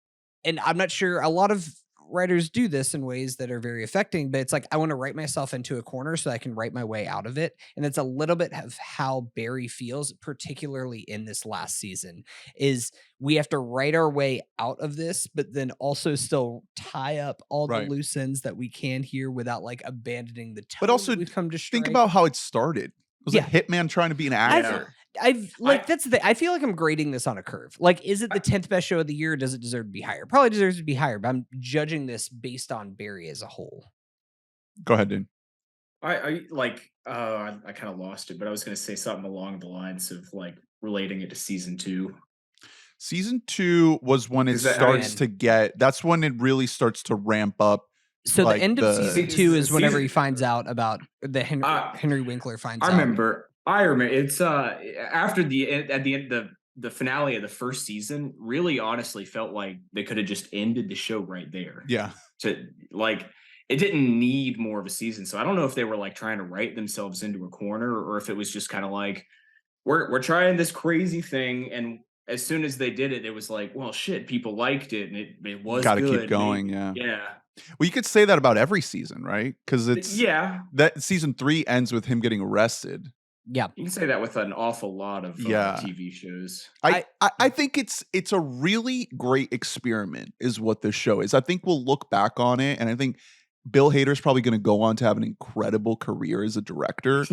and I'm not sure, a lot of writers do this in ways that are very affecting, but it's like I want to write myself into a corner so I can write my way out of it. And that's a little bit of how Barry feels, particularly in this last season, is we have to write our way out of this, but then also still tie up all the loose ends that we can here without like abandoning the tone. But also we've come to think about how it started. It was a hitman trying to be an actor. That's the thing. I feel like I'm grading this on a curve. Like, is it the 10th best show of the year? Or does it deserve to be higher? Probably deserves to be higher, but I'm judging this based on Barry as a whole. Go ahead, Dane. I kind of lost it, but I was going to say something along the lines of like relating it to season 2. Season 2 was when it starts to get, that's when it really starts to ramp up. So like the end of season 2 is whenever he finds out about the Henry Winkler finds out. I remember it's after the finale of the first season really honestly felt like they could have just ended the show right there. Yeah. To like, it didn't need more of a season. So I don't know if they were like trying to write themselves into a corner, or if it was just kind of like, we're trying this crazy thing, and as soon as they did it, it was like, well, shit, people liked it, and it was gotta good. Keep going. Yeah. Well, you could say that about every season, right? Because it's that season 3 ends with him getting arrested. Yeah, you can say that with an awful lot of TV shows. I think it's a really great experiment, is what this show is. I think we'll look back on it, and I think Bill Hader's probably going to go on to have an incredible career as a director.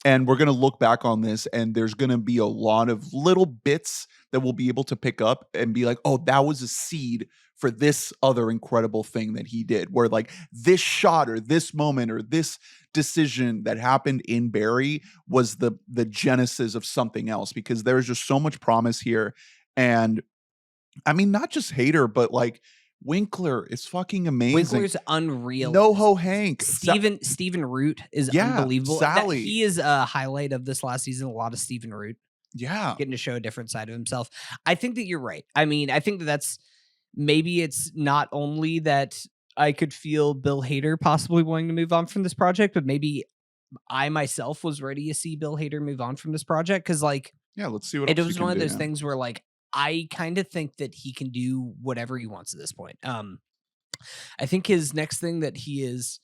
And we're going to look back on this, and there's going to be a lot of little bits that we'll be able to pick up and be like, oh, that was a seed for this other incredible thing that he did, where like this shot or this moment or this decision that happened in Barry was the genesis of something else, because there's just so much promise here. And I mean, not just Hader, but like Winkler is fucking amazing. Winkler's unreal. NoHo Hank. Stephen Root is unbelievable. Sally. He is a highlight of this last season. A lot of Stephen Root. Yeah. Getting to show a different side of himself. I think that you're right. I mean, I think that's maybe it's not only that I could feel Bill Hader possibly wanting to move on from this project, but maybe I myself was ready to see Bill Hader move on from this project. Cause like, let's see what it was one of those things where like, I kind of think that he can do whatever he wants at this point. I think his next thing that he is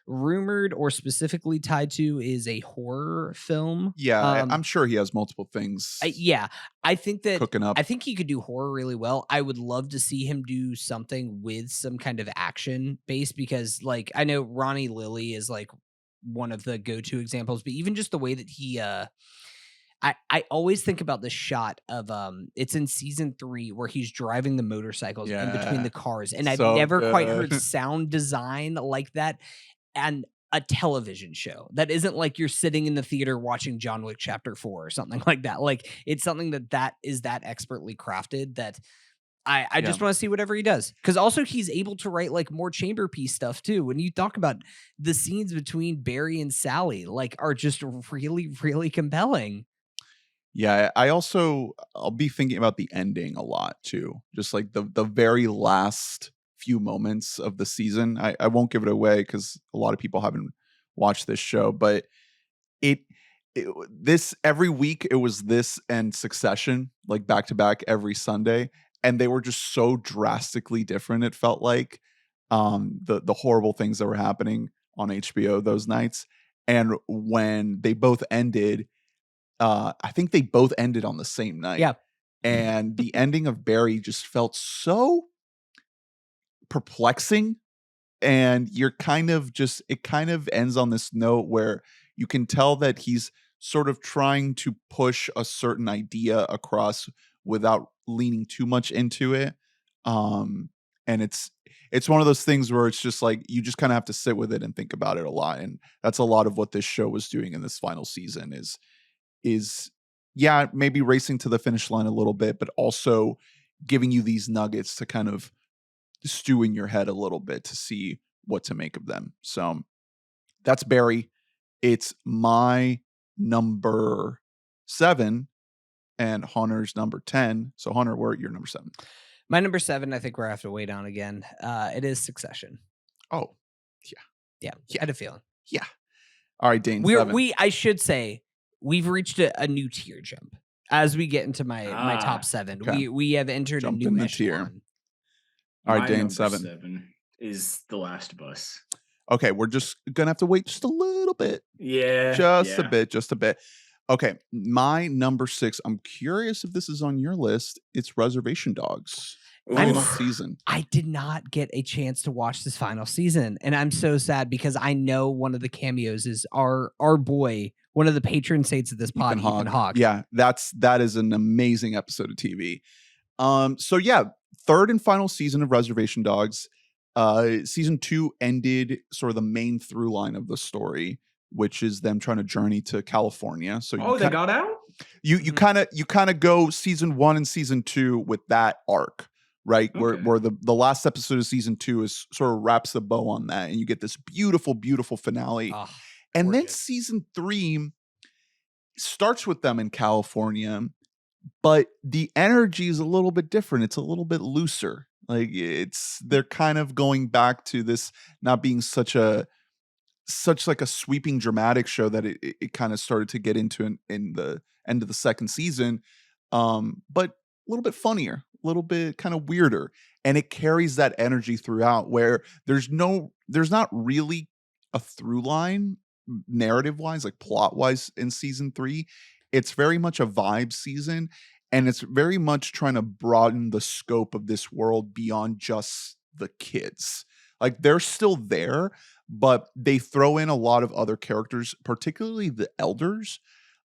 rumored or specifically tied to is a horror film. Yeah, I'm sure he has multiple things. I think that cooking up. I think he could do horror really well. I would love to see him do something with some kind of action base, because like I know Ronnie Lilly is like one of the go-to examples, but even just the way that he I always think about this shot of it's in season 3 where he's driving the motorcycles in between the cars, and I've never quite heard sound design like that and a television show that isn't like you're sitting in the theater watching John Wick Chapter 4 or something like that. Like it's something that is that expertly crafted that I just want to see whatever he does. Because also he's able to write like more chamber piece stuff too. When you talk about the scenes between Barry and Sally, like are just really, really compelling. Yeah, I'll be thinking about the ending a lot too. Just like the very last few moments of the season. I won't give it away because a lot of people haven't watched this show, but this every week it was this and Succession, like back to back every Sunday, and they were just so drastically different. It felt like the horrible things that were happening on HBO those nights, and when they both ended. I think they both ended on the same night. Yeah. And the ending of Barry just felt so perplexing. And it kind of ends on this note where you can tell that he's sort of trying to push a certain idea across without leaning too much into it. And it's one of those things where it's just like you just kind of have to sit with it and think about it a lot. And that's a lot of what this show was doing in this final season is maybe racing to the finish line a little bit, but also giving you these nuggets to kind of stew in your head a little bit to see what to make of them. So that's Barry. It's my number 7 and Hunter's number 10. So Hunter, where your number 7? My number 7, I think we're gonna have to wait on again. It is Succession. Oh, yeah. I had a feeling. Yeah. All right, Dane. I should say we've reached a new tier jump as we get into my top 7. Okay. We have entered Jump a new in the echelon. tier. All right, Dane, 7. 7 is The Last of Us. Okay, we're just gonna have to wait just a little bit. Yeah. Just a bit. Okay, my number 6. I'm curious if this is on your list. It's Reservation Dogs. Final season. I did not get a chance to watch this final season, and I'm so sad because I know one of the cameos is our boy, one of the patron saints of this pod, Ethan Hawke. Yeah, that is an amazing episode of TV. So yeah, third and final season of Reservation Dogs. Season 2 ended sort of the main through line of the story, which is them trying to journey to California. So they got out? You kind of go season 1 and season 2 with that arc, right? Okay. Where the last episode of season 2 is sort of wraps the bow on that, and you get this beautiful, beautiful finale. Oh, and gorgeous. Then season 3 starts with them in California, but the energy is a little bit different. It's a little bit looser. Like they're kind of going back to this not being such like a sweeping dramatic show that it kind of started to get into in the end of the second season, but a little bit funnier, a little bit kind of weirder, and it carries that energy throughout where there's not really a through line narrative wise, like plot wise in season 3. It's very much a vibe season, and it's very much trying to broaden the scope of this world beyond just the kids. Like they're still there, but they throw in a lot of other characters, particularly the elders.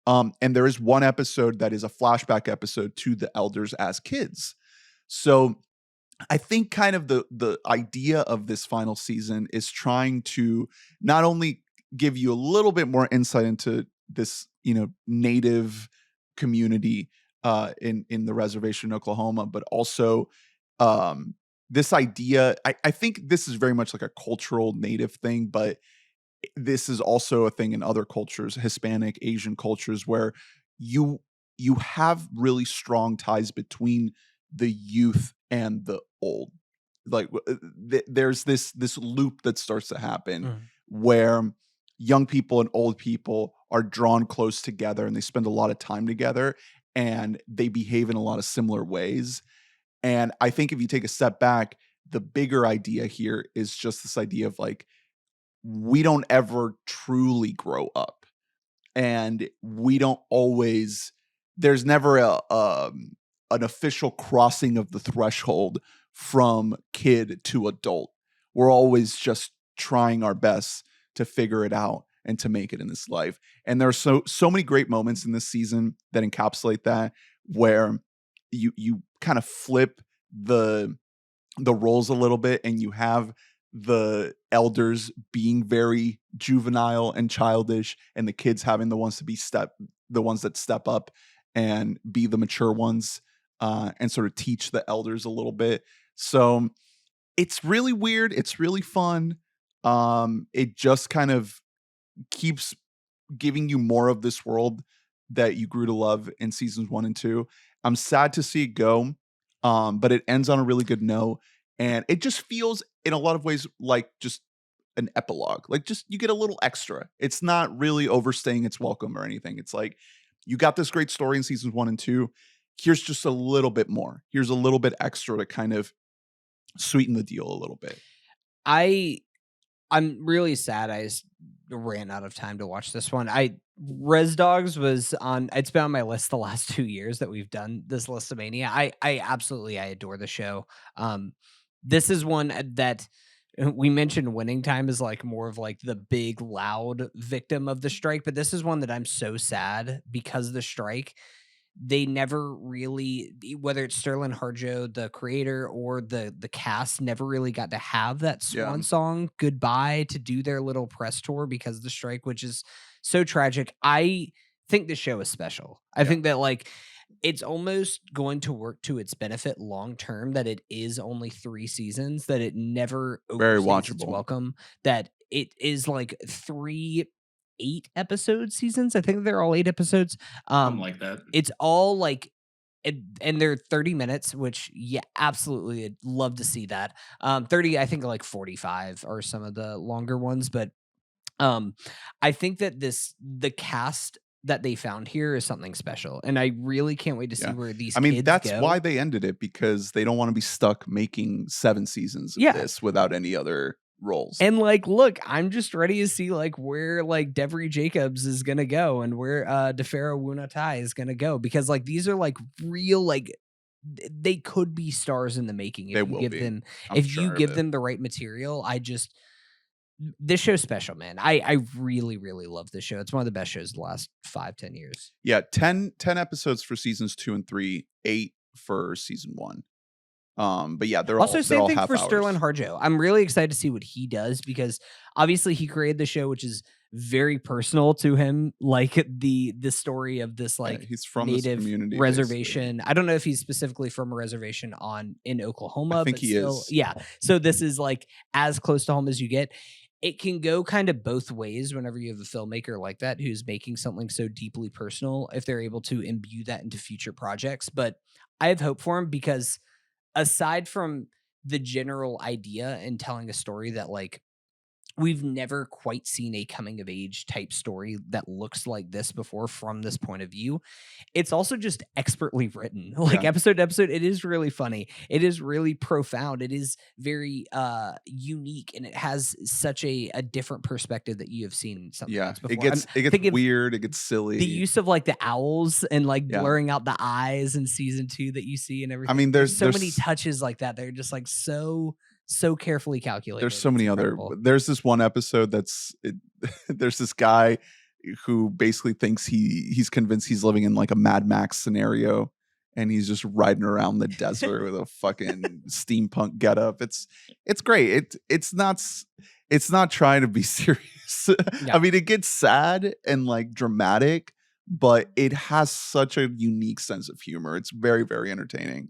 And there is one episode that is a flashback episode to the elders as kids. So I think kind of the idea of this final season is trying to not only give you a little bit more insight into this, native community in the reservation in Oklahoma, but also this idea, I think this is very much like a cultural native thing, but this is also a thing in other cultures, Hispanic, Asian cultures, where you have really strong ties between the youth and the old. Like there's this loop that starts to happen where young people and old people are drawn close together and they spend a lot of time together and they behave in a lot of similar ways. And I think if you take a step back, the bigger idea here is just this idea of like, we don't ever truly grow up, and we don't always. There's never an official crossing of the threshold from kid to adult. We're always just trying our best to figure it out and to make it in this life. And there are so many great moments in this season that encapsulate that, where you kind of flip the roles a little bit, and you have the elders being very juvenile and childish, and the kids having the ones that step up and be the mature ones, and sort of teach the elders a little bit. So it's really weird. It's really fun. It just kind of keeps giving you more of this world that you grew to love in seasons 1 and 2. I'm sad to see it go, but it ends on a really good note, and it just feels in a lot of ways like just an epilogue. Like, just you get a little extra. It's not really overstaying its welcome or anything. It's like, you got this great story in seasons 1 and 2. Here's just a little bit more. Here's a little bit extra to kind of sweeten the deal a little bit. I'm really sad I ran out of time to watch this one. Res Dogs was on. It's been on my list the last 2 years that we've done this Listomania. I absolutely adore the show. This is one that we mentioned Winning Time is like more of like the big loud victim of the strike, but this is one that I'm so sad because of the strike. They never really, whether it's Sterling Harjo, the creator, or the cast, never really got to have that swan song goodbye to do their little press tour because of the strike, which is so tragic. I think the show is special. I think that like it's almost going to work to its benefit long term that it is only 3 seasons, that it never very overstays its watchable. welcome, that it is like 3 8-episode seasons. I think they're all 8 episodes. Something like that. It's all like, and they're 30 minutes, which absolutely, I'd love to see that. 30, I think like 45 are some of the longer ones, but I think that the cast that they found here is something special, and I really can't wait to see where these. That's go. why they ended it, because they don't want to be stuck making 7 seasons of this without any other roles. And like, look, I'm just ready to see like where like Devery Jacobs is gonna go and where DeFaro Wunatai is gonna go, because like these are like real, like they could be stars in the making if you give them the right material. This show's special, man. I really, really love this show. It's one of the best shows of the last 5-10 years. Yeah, 10 episodes for seasons 2 and 3, 8 for season 1. But yeah, they're also all, same they're thing all for half Sterling hours. Harjo. I'm really excited to see what he does, because obviously he created the show, which is very personal to him, like the story of this like he's from native this community reservation. basically. I don't know if he's specifically from a reservation in Oklahoma. I think but he still, is. Yeah. So this is like as close to home as you get. It can go kind of both ways whenever you have a filmmaker like that who's making something so deeply personal, if they're able to imbue that into future projects. But I have hope for him, because aside from the general idea and telling a story that like we've never quite seen a coming of age type story that looks like this before from this point of view, it's also just expertly written. Like episode to episode, it is really funny. It is really profound. It is very unique, and it has such a different perspective that you have seen something else before. It gets weird, it gets silly. The use of like the owls and like blurring out the eyes in season 2 that you see and everything. I mean, there's so many touches like that. They're just like so carefully calculated. There's so many there's this one episode there's this guy who basically thinks he's convinced he's living in like a Mad Max scenario, and he's just riding around the desert with a fucking steampunk getup. It's great. It's not trying to be serious. I mean, it gets sad and like dramatic, but it has such a unique sense of humor. It's very, very entertaining.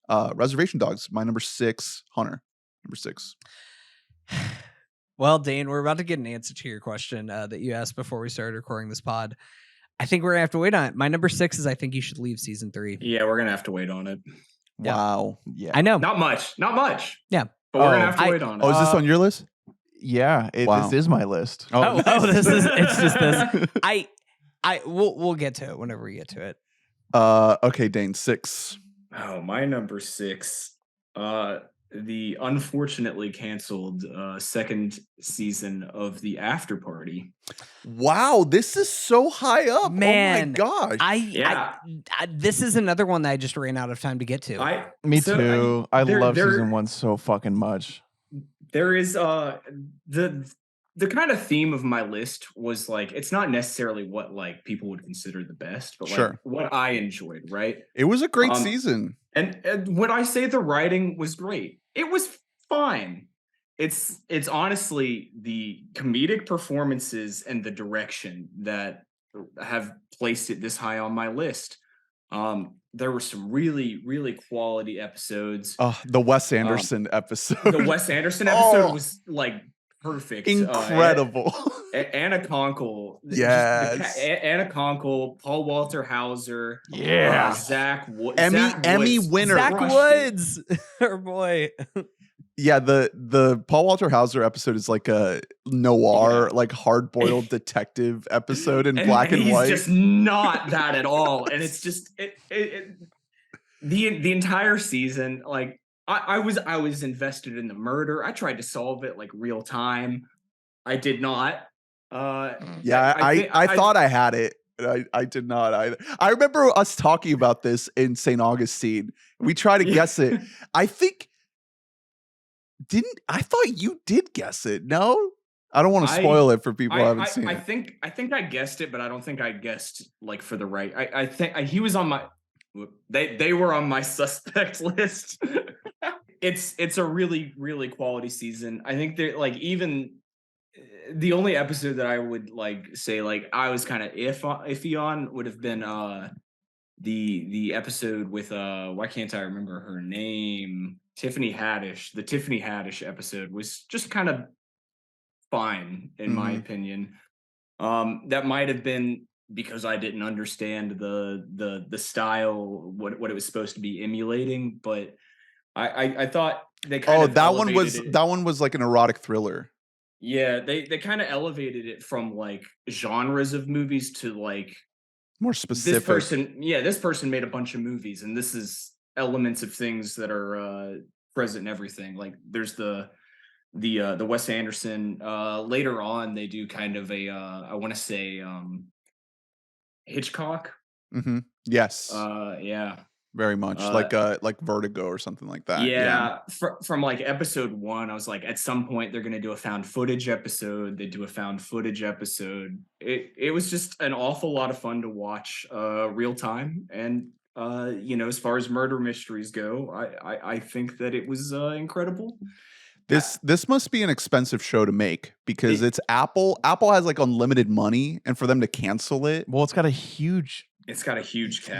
Reservation Dogs, my number 6, Hunter. Number 6. Well, Dane, we're about to get an answer to your question that you asked before we started recording this pod. I think we're gonna have to wait on it. My number 6 is I think you should leave season 3. Yeah, we're gonna have to wait on it. Wow. Yeah. I know. Not much. Yeah. But we're gonna have to wait on it. Oh, is this on your list? Yeah, this is my list. It's just this. We'll get to it whenever we get to it. Okay, Dane, 6. Oh, my number 6. the unfortunately canceled second season of The After Party. Wow, this is so high up. Man, oh my gosh. Yeah. This is another one that I just ran out of time to get to. Me too. I love season 1 so fucking much. There is the kind of theme of my list was like, it's not necessarily what like people would consider the best, but like what I enjoyed, right? It was a great season. And when I say the writing was great, it was fine. It's honestly the comedic performances and the direction that have placed it this high on my list. There were some really, really quality episodes. The Wes Anderson episode. The Wes Anderson episode was like perfect. Incredible. Anna Conkle. Yes. Anna Conkle, Paul Walter Hauser. Yeah. Zach Woods. Emmy winner. Zach Woods. Our boy. Yeah, the Paul Walter Hauser episode is like a noir, like hard-boiled detective episode in black and white. He's just not that at all. And it's just the entire season, like I was invested in the murder. I tried to solve it like real time. I did not. I thought I had it. I did not either. I remember us talking about this in St. Augustine. We tried to guess it. I thought you did guess it. No? I don't want to spoil it for people who haven't seen it. I think I guessed it, but I don't think I guessed like for the right. I think he was on my they were on my suspect list. It's a really, really quality season. I think they're like, even the only episode that I would like say like I was kind of iffy on would have been the episode with why can't I remember her name? Tiffany Haddish. The Tiffany Haddish episode was just kind of fine in my opinion. That might have been because I didn't understand the style, what it was supposed to be emulating, but I thought they kind of that one was like an erotic thriller. Yeah, they kind of elevated it from like genres of movies to like more specific. This person made a bunch of movies, and this is elements of things that are present in everything. Like there's the Wes Anderson. Later on, they do kind of a I want to say Hitchcock. Mm-hmm. Yes. Yeah. Very much like Vertigo or something like that. Yeah. From like episode 1, I was like, at some point they're gonna do a found footage episode. They do a found footage episode. It was just an awful lot of fun to watch real time. And as far as murder mysteries go, I think that it was incredible. This must be an expensive show to make because it's Apple. Apple has like unlimited money, and for them to cancel it, well, it's got a huge cast.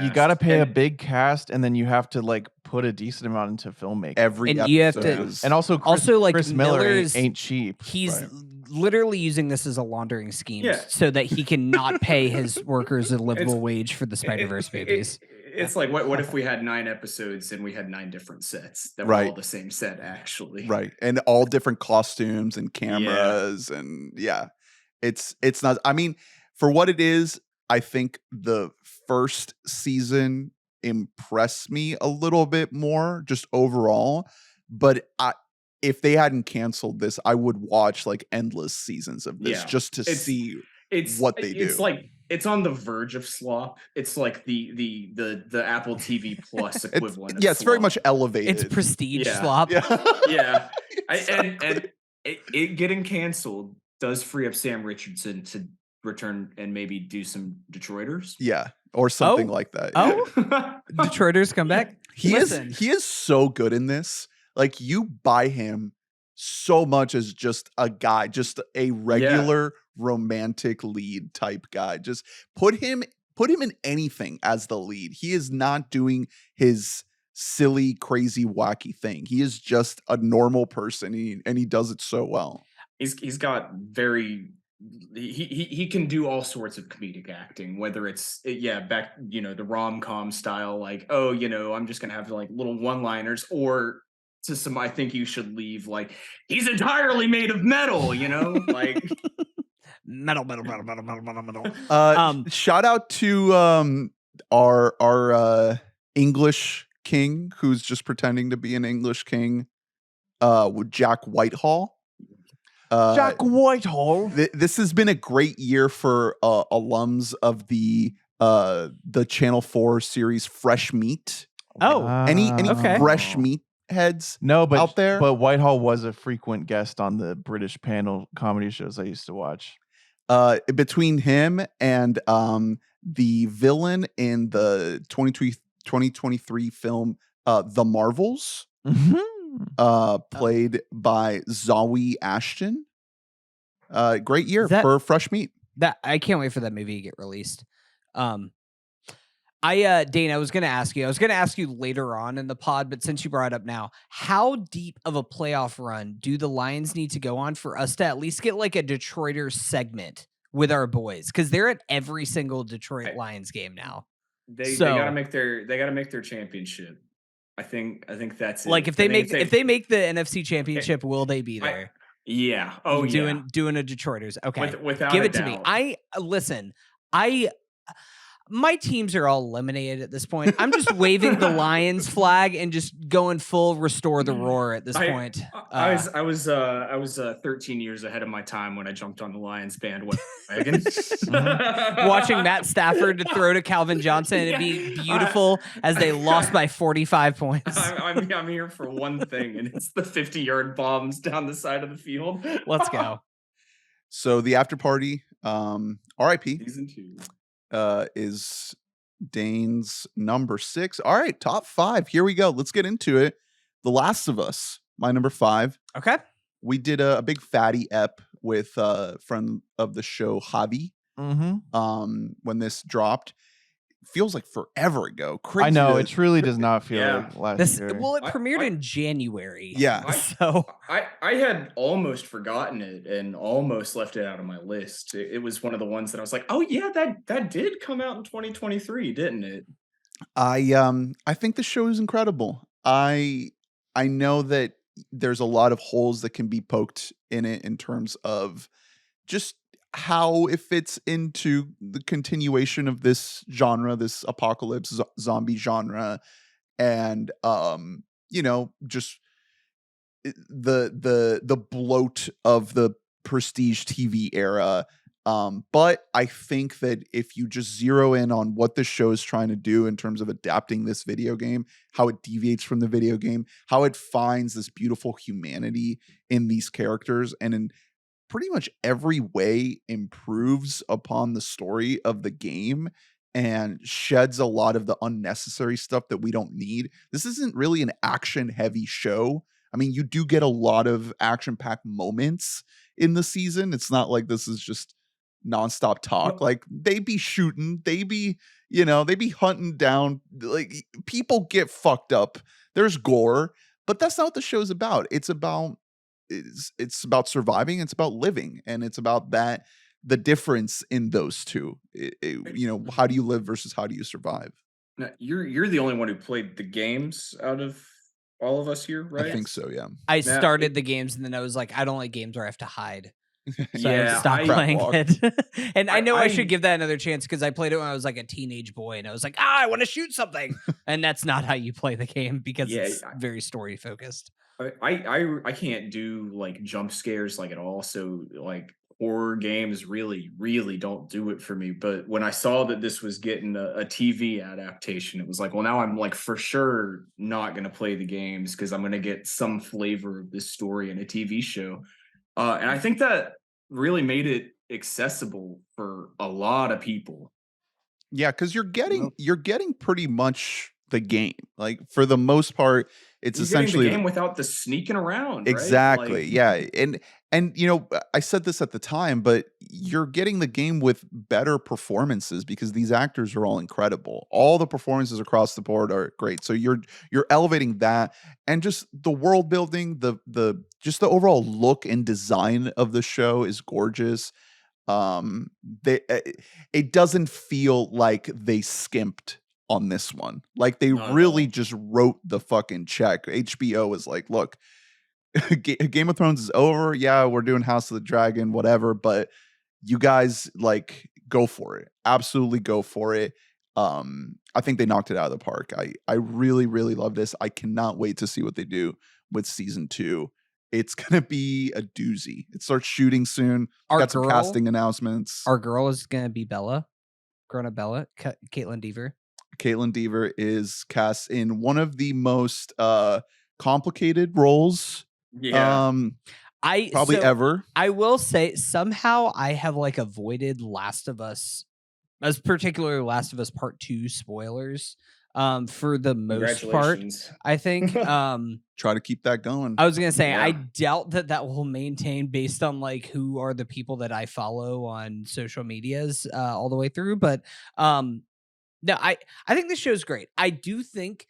You got to pay a big cast, and then you have to like put a decent amount into filmmaking. Every and you have to, and also Chris Miller ain't cheap. He's literally using this as a laundering scheme so that he can not pay his workers a livable wage for the Spider-Verse movies. It's like what if we had 9 episodes and we had 9 different sets that were all the same set actually, right? And all different costumes and cameras and it's not. I mean, for what it is, I think the first season impressed me a little bit more just overall, but if they hadn't canceled this, I would watch like endless seasons of this just to see what they do. It's like it's on the verge of Slop. It's like the Apple TV Plus equivalent. It's Slop. very much elevated. It's prestige Slop. Yeah. And it getting canceled does free up Sam Richardson to return and maybe do some Detroiters. Yeah. Or something like that. Detroiters come back. He is so good in this. Like you buy him so much as just a guy, just a regular romantic lead type guy. Just put him in anything as the lead. He is not doing his silly, crazy, wacky thing. He is just a normal person, and he does it so well. He's got he can do all sorts of comedic acting, whether it's back the rom-com style, like I'm just gonna have like little one-liners, or to some I think you should leave, like he's entirely made of metal, like metal. Shout out to our English king who's just pretending to be an English king with Jack Whitehall. Jack Whitehall. This has been a great year for alums of the Channel 4 series Fresh Meat. Any okay. Fresh Meat heads out there? But Whitehall was a frequent guest on the British panel comedy shows I used to watch. Between him and the villain in the 2023 film The Marvels, played by Zawe Ashton. Great year for Fresh Meat. That I can't wait for that movie to get released. Dane, I was going to ask you later on in the pod, but since you brought it up now, how deep of a playoff run do the Lions need to go on for us to at least get like a Detroiters segment with our boys? Because they're at every single Detroit Lions game now. They gotta make their championship. I think that's like it. if they make the NFC championship, will they be there? Yeah. Doing a Detroiters. Okay. Without give a it to doubt. me. My teams are all eliminated at this point. I'm just waving the Lions flag and just going full restore the roar at this point. I was 13 years ahead of my time when I jumped on the Lions bandwagon. Watching Matt Stafford throw to Calvin Johnson and be beautiful as they lost by 45 points. I'm here for one thing, and it's the 50-yard bombs down the side of the field. Let's go. So the after party, RIP. Season 2. Is Dane's number 6. All right, top 5. Here we go. Let's get into it. The Last of Us, my number 5. Okay. We did a big fatty ep with friend of the show, Javi. When this dropped. Feels like forever ago. Crazy. I know, it truly does not feel like last year. Well, it premiered in January. Yeah. So I had almost forgotten it and almost left it out of my list. It was one of the ones that I was like, oh yeah, that did come out in 2023, didn't it? I think the show is incredible. I know that there's a lot of holes that can be poked in it in terms of just how it fits into the continuation of this genre, this apocalypse zombie genre, and just the bloat of the prestige TV era. But I think that if you just zero in on what the show is trying to do in terms of adapting this video game, how it deviates from the video game, how it finds this beautiful humanity in these characters, and in pretty much every way improves upon the story of the game and sheds a lot of the unnecessary stuff that we don't need. This isn't really an action-heavy show. I mean, you do get a lot of action-packed moments in the season. It's not like this is just nonstop talk. Like, they be shooting, they be hunting down, like, people get fucked up. There's gore, but that's not what the show's about. It's about surviving, it's about living, and it's about the difference in those two. How do you live versus how do you survive? Now, you're the only one who played the games out of all of us here, right? I think so, yeah. I started the games and then I was like, I don't like games where I have to hide. So Yeah, I stopped playing it. And I know I I- should give that another chance because I played it when I was like a teenage boy and I was like, I want to shoot something. And that's not how you play the game because it's very story focused. I can't do like jump scares like at all. So like horror games really don't do it for me. But when I saw that this was getting a TV adaptation, it was like, well, now I'm like for sure not going to play the games because I'm going to get some flavor of this story in a TV show. And I think that really made it accessible for a lot of people. Yeah, because you're getting pretty much the game. Like, for the most part, it's You're essentially getting the game without the sneaking around. Exactly. Right? Yeah. And I said this at the time, but you're getting the game with better performances because these actors are all incredible. All the performances across the board are great. So you're elevating that, and just the world building, the overall look and design of the show is gorgeous. It doesn't feel like they skimped on this one. Like, they really just wrote the fucking check. HBO was like, look, Game of Thrones is over. Yeah, we're doing House of the Dragon, whatever, but you guys, like, go for it. Absolutely go for it. I think they knocked it out of the park. I really, really love this. I cannot wait to see what they do with season 2. It's gonna be a doozy. It starts shooting soon. Got some casting announcements. Our girl is gonna be Bella, grown up Bella, Caitlin Dever. Caitlin Dever is cast in one of the most complicated roles. Yeah. Ever. I will say somehow I have like avoided Last of Us, as particularly Last of Us Part 2 spoilers. For the most part, I think. Try to keep that going. I was gonna say I doubt that will maintain based on like who are the people that I follow on social medias all the way through. But no, I think this show's great. I do think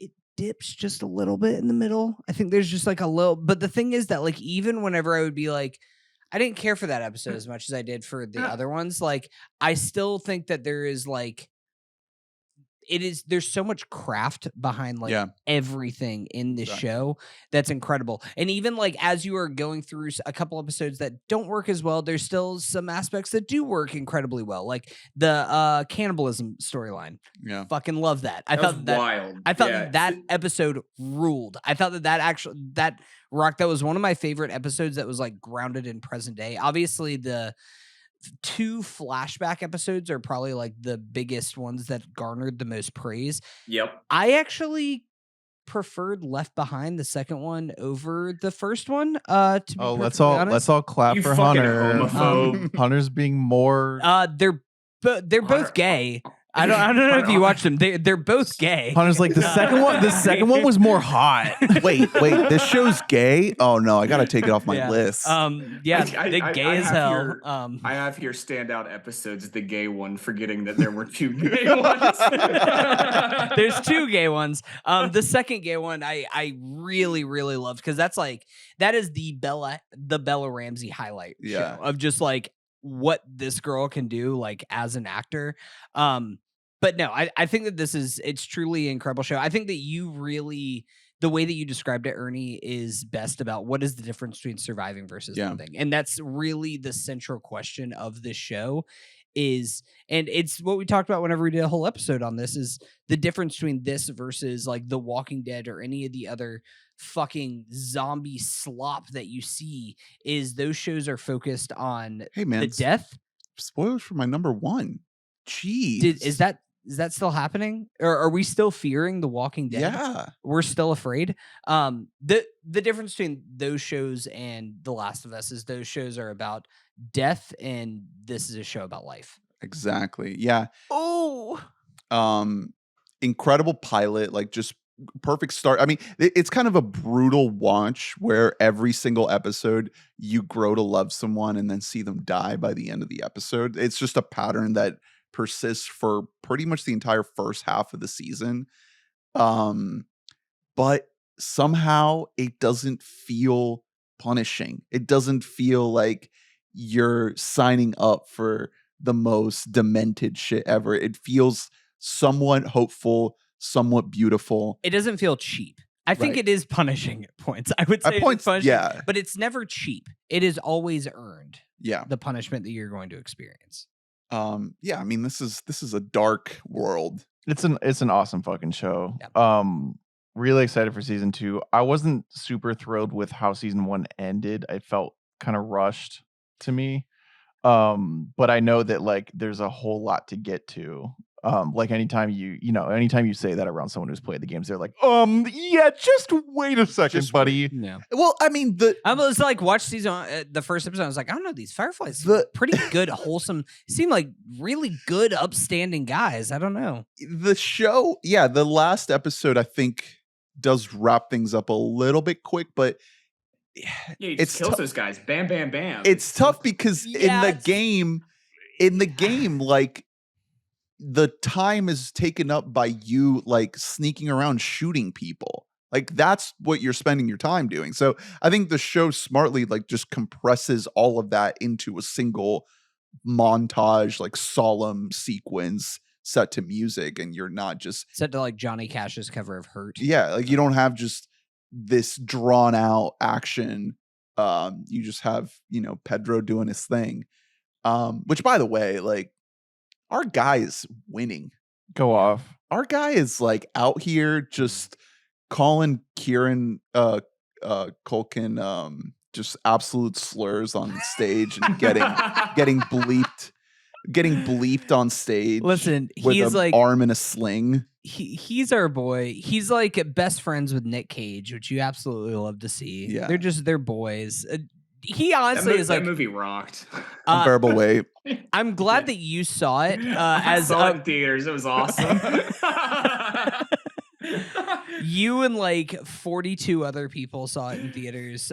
it dips just a little bit in the middle. I think there's just like a little, but the thing is that like even whenever I would be like, I didn't care for that episode as much as I did for the other ones. Like I still think that there is like there's so much craft behind like everything in this show that's incredible. And even like as you are going through a couple episodes that don't work as well, there's still some aspects that do work incredibly well. Like the cannibalism storyline. Yeah. Fucking love that. I thought that wild. I thought that episode ruled. I thought that rock, that was one of my favorite episodes that was like grounded in present day. Obviously the 2 flashback episodes are probably like the biggest ones that garnered the most praise. Yep. I actually preferred Left Behind, the second one, over the first one. Let's all clap for Hunter. Hunter's being more. They're both gay. I don't know if you watched them. They're both gay. Hunter's like the second one was more hot. wait, this show's gay? Oh no, I gotta take it off my list. They're gay as hell. I have here standout episodes, the gay one, forgetting that there were 2 gay ones. There's 2 gay ones. The second gay one I really, really loved because that is the Bella Ramsey highlight show of just like what this girl can do like as an actor. But no, I think that it's truly an incredible show. I think that the way that you described it, Ernie, is best about what is the difference between surviving versus living. And that's really the central question of this show and it's what we talked about whenever we did a whole episode on this, is the difference between this versus like The Walking Dead or any of the other fucking zombie slop that you see, is those shows are focused on the death. Spoilers for my number 1. Jeez. Is that still happening? Or are we still fearing The Walking Dead? Yeah. We're still afraid. The difference between those shows and The Last of Us is those shows are about death and this is a show about life. Exactly. Yeah. Oh. Incredible pilot, like just perfect start. I mean, it's kind of a brutal watch where every single episode you grow to love someone and then see them die by the end of the episode. It's just a pattern that persists for pretty much the entire first half of the season. But somehow it doesn't feel punishing. It doesn't feel like you're signing up for the most demented shit ever. It feels somewhat hopeful, somewhat beautiful. It doesn't feel cheap. I think it is punishing at points. I would say points, punishing, but it's never cheap. It is always earned. Yeah. The punishment that you're going to experience. Yeah, I mean, this is a dark world. It's an awesome fucking show. Yep. Really excited for season 2. I wasn't super thrilled with how season 1 ended. I felt kind of rushed to me. But I know that like there's a whole lot to get to. Like anytime you say that around someone who's played the games, they're like, yeah, just wait a second, buddy. No. Well, I mean, I was like, watch the first episode. I was like, I don't know, these Fireflies, pretty good, wholesome, seem like really good, upstanding guys. I don't know. The show, the last episode, I think, does wrap things up a little bit quick, but he just kills those guys. Bam, bam, bam. It's tough because in the game, like, the time is taken up by you like sneaking around shooting people. Like that's what you're spending your time doing. So I think the show smartly like just compresses all of that into a single montage, like solemn sequence set to music, and you're not just set to like Johnny Cash's cover of Hurt. Yeah, like you don't have just this drawn out action. You just have, Pedro doing his thing. Which by the way, like our guy is winning. Go off. Our guy is like out here just calling Kieran Culkin just absolute slurs on stage and getting bleeped on stage. Listen, with he's an like arm in a sling. He's our boy. He's like best friends with Nick Cage, which you absolutely love to see. Yeah. They're boys. He honestly is like that movie rocked. Unbearable weight. I'm glad that you saw it. I saw it in theaters. It was awesome. You and like 42 other people saw it in theaters.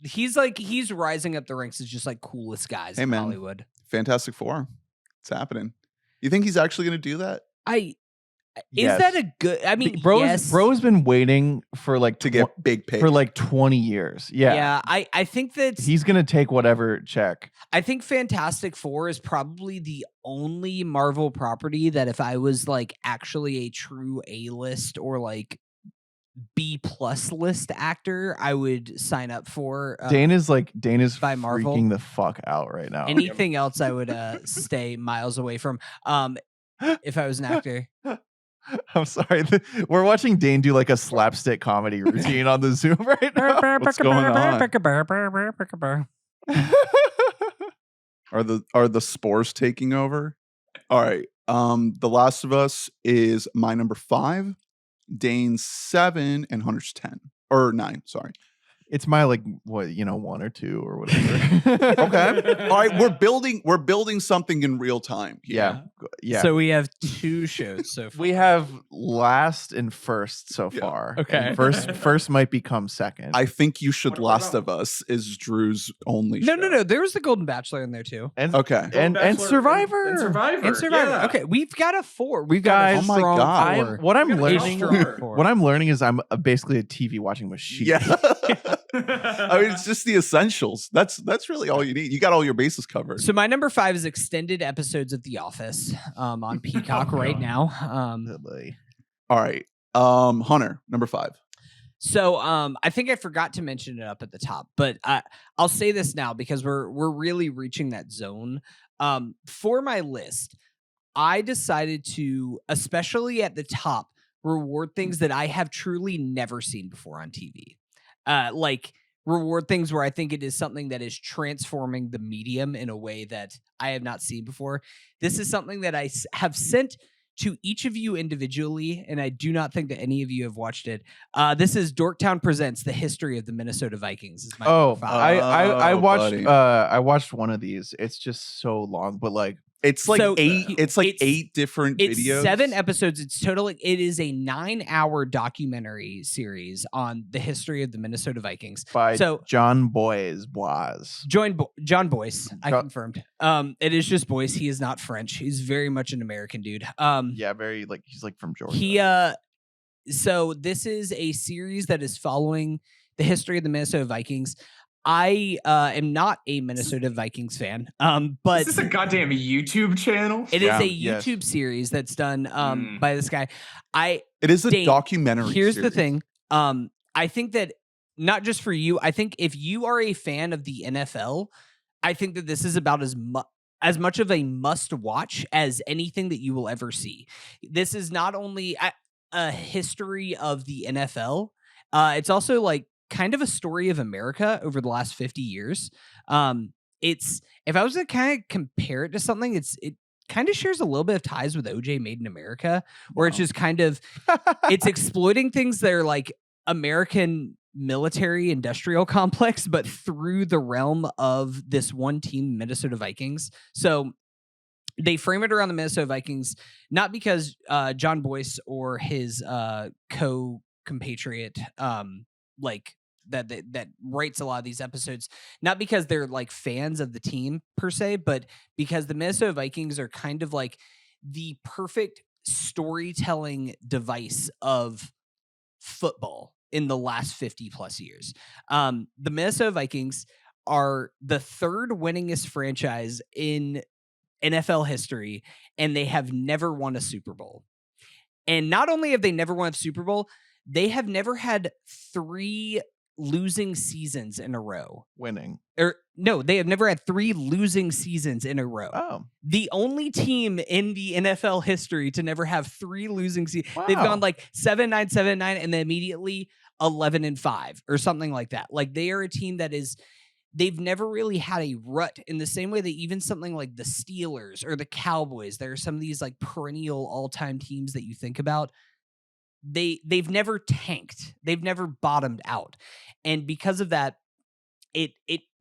He's rising up the ranks as just like coolest guys in Hollywood. Fantastic Four. It's happening. You think he's actually going to do that? Is that a good? I mean, bro's been waiting for like to get big pay for like 20 years. Yeah, yeah. I think that he's gonna take whatever check. I think Fantastic Four is probably the only Marvel property that if I was like actually a true A-list or like B+ list actor, I would sign up for. Dane is by Marvel. Freaking the fuck out right now. Anything else, I would stay miles away from. If I was an actor. I'm sorry. We're watching Dane do like a slapstick comedy routine on the Zoom right now. What's going on? Are the spores taking over? All right. The Last of Us is my number 5, Dane's 7, and Hunter's 10 or 9. Sorry. It's my 1 or 2 or whatever. Okay. All right. We're building something in real time. Yeah. So we have 2 shows so far. We have last and first so far. Okay. And first might become second. I think you should. Last of Us is Drew's only show. No. There was the Golden Bachelor in there too. And Survivor. And Survivor. Yeah. Okay, we've got a 4. We've got got oh my God. what I'm learning. What What I'm learning is I'm basically a TV watching machine. Yeah. I mean, it's just the essentials. That's really all you need. You got all your bases covered. So my number 5 is extended episodes of The Office on Peacock right now. All right. Hunter, number 5. So I think I forgot to mention it up at the top, but I'll say this now because we're really reaching that zone. For my list, I decided to, especially at the top, reward things that I have truly never seen before on TV. Like reward things where I think it is something that is transforming the medium in a way that I have not seen before. This is something that I have sent to each of you individually, and I do not think that any of you have watched it. This is Dorktown Presents: The History of the Minnesota Vikings. Is my I watched one of these. It's just so long, but like it's like 8. It's like 8 different videos. It's 7 episodes. It's totally. It is a 9-hour documentary series on the history of the Minnesota Vikings by John Boyce. John Boyce. I confirmed. It is just Boyce. He is not French. He's very much an American dude. Yeah, very like he's like from Georgia. So this is a series that is following the history of the Minnesota Vikings. I am not a Minnesota Vikings fan, but is this a goddamn YouTube channel? It is a YouTube series that's done by this guy. It is a documentary. Here's series. the thing. I think that not just for you. I think if you are a fan of the NFL, I think that this is about as much of a must watch as anything that you will ever see. This is not only a history of the NFL. It's also like kind of a story of America over the last 50 years. It's, if I was to kind of compare it to something, it kind of shares a little bit of ties with OJ Made in America, where it's just kind of, it's exploiting things that are like American military industrial complex, but through the realm of this one team, Minnesota Vikings. So they frame it around the Minnesota Vikings, not because John Boyce or his co-compatriot, like that writes a lot of these episodes, not because they're like fans of the team per se, but because the Minnesota Vikings are kind of like the perfect storytelling device of football in the last 50 plus years. The Minnesota Vikings are the 3rd winningest franchise in NFL history, and they have never won a Super Bowl. And not only have they never won a Super Bowl, they have never had 3 losing seasons in a row. Winning. Or no, they have never had 3 losing seasons in a row. Oh. The only team in the NFL history to never have 3 losing seasons. Wow. They've gone like 7-9, 7-9, and then immediately 11-5 or something like that. Like they are a team that is, they've never really had a rut in the same way that even something like the Steelers or the Cowboys, there are some of these like perennial all-time teams that you think about. They've never tanked. They've never bottomed out. And because of that, it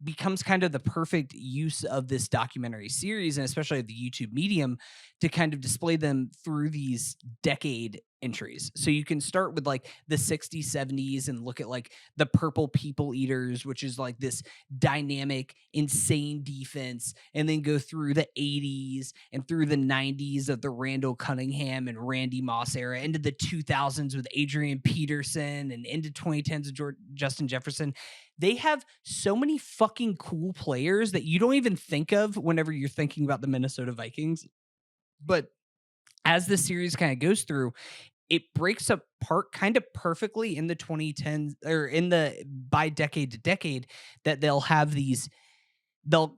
becomes kind of the perfect use of this documentary series, and especially the YouTube medium, to kind of display them through these decade entries. So you can start with like the 60s, 70s and look at like the Purple People Eaters, which is like this dynamic, insane defense, and then go through the 80s and through the 90s of the Randall Cunningham and Randy Moss era, into the 2000s with Adrian Peterson, and into 2010s with Justin Jefferson. They have so many fucking cool players that you don't even think of whenever you're thinking about the Minnesota Vikings. But as the series kind of goes through, it breaks apart kind of perfectly in the 2010s, or in the by decade to decade, that they'll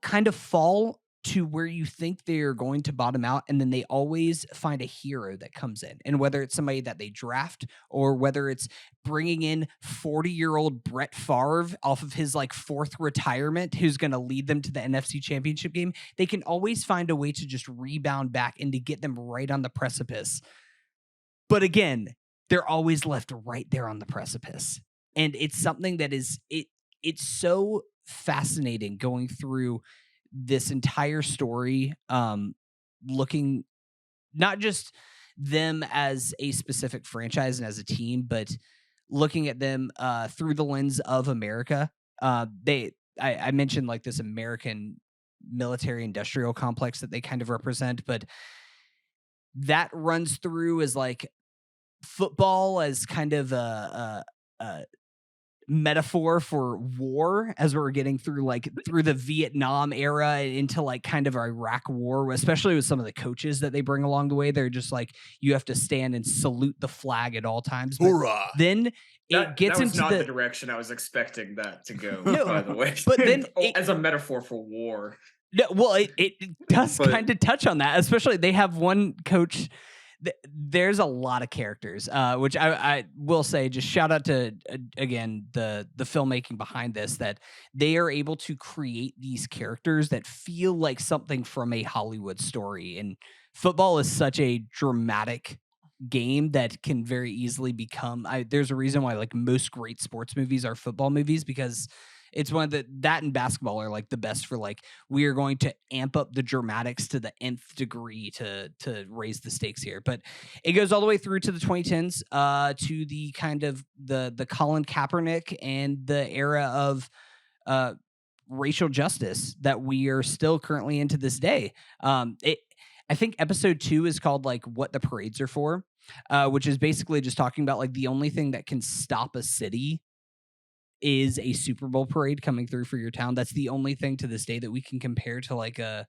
kind of fall to where you think they're going to bottom out, and then they always find a hero that comes in. And whether it's somebody that they draft, or whether it's bringing in 40-year-old Brett Favre off of his like 4th retirement, who's going to lead them to the NFC Championship game, they can always find a way to just rebound back and to get them right on the precipice. But again, they're always left right there on the precipice. And it's something that is, it's so fascinating going through this entire story, looking not just them as a specific franchise and as a team, but looking at them through the lens of America. I mentioned like this American military industrial complex that they kind of represent, but that runs through as like football as kind of a metaphor for war, as we're getting through the Vietnam era into like kind of Iraq war, especially with some of the coaches that they bring along the way. They're just like, you have to stand and salute the flag at all times. Hoorah! Then it gets that was into not the direction I was expecting that to go. No, by the way, but then as a metaphor for war. No, well, it does kind of touch on that, especially they have one coach. There's a lot of characters, which I will say, just shout out to, again, the filmmaking behind this, that they are able to create these characters that feel like something from a Hollywood story. And football is such a dramatic game that can very easily become, there's a reason why like most great sports movies are football movies, because it's one of that and basketball are like the best for like, we are going to amp up the dramatics to the nth degree to raise the stakes here. But it goes all the way through to the 2010s, to the kind of the Colin Kaepernick and the era of racial justice that we are still currently into this day. I think episode 2 is called like What the Parades Are For, which is basically just talking about like the only thing that can stop a city is a Super Bowl parade coming through for your town. That's the only thing to this day that we can compare to like the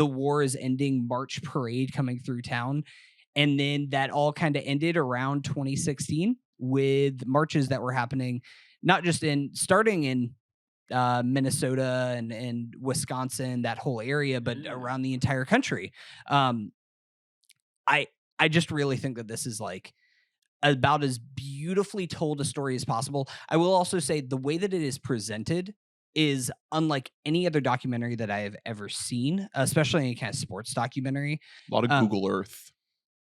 war is ending March parade coming through town. And then that all kind of ended around 2016 with marches that were happening, not just starting in Minnesota and Wisconsin, that whole area, but around the entire country. I just really think that this is like about as beautifully told a story as possible. I will also say the way that it is presented is unlike any other documentary that I have ever seen, especially any kind of sports documentary. A lot of Google Earth.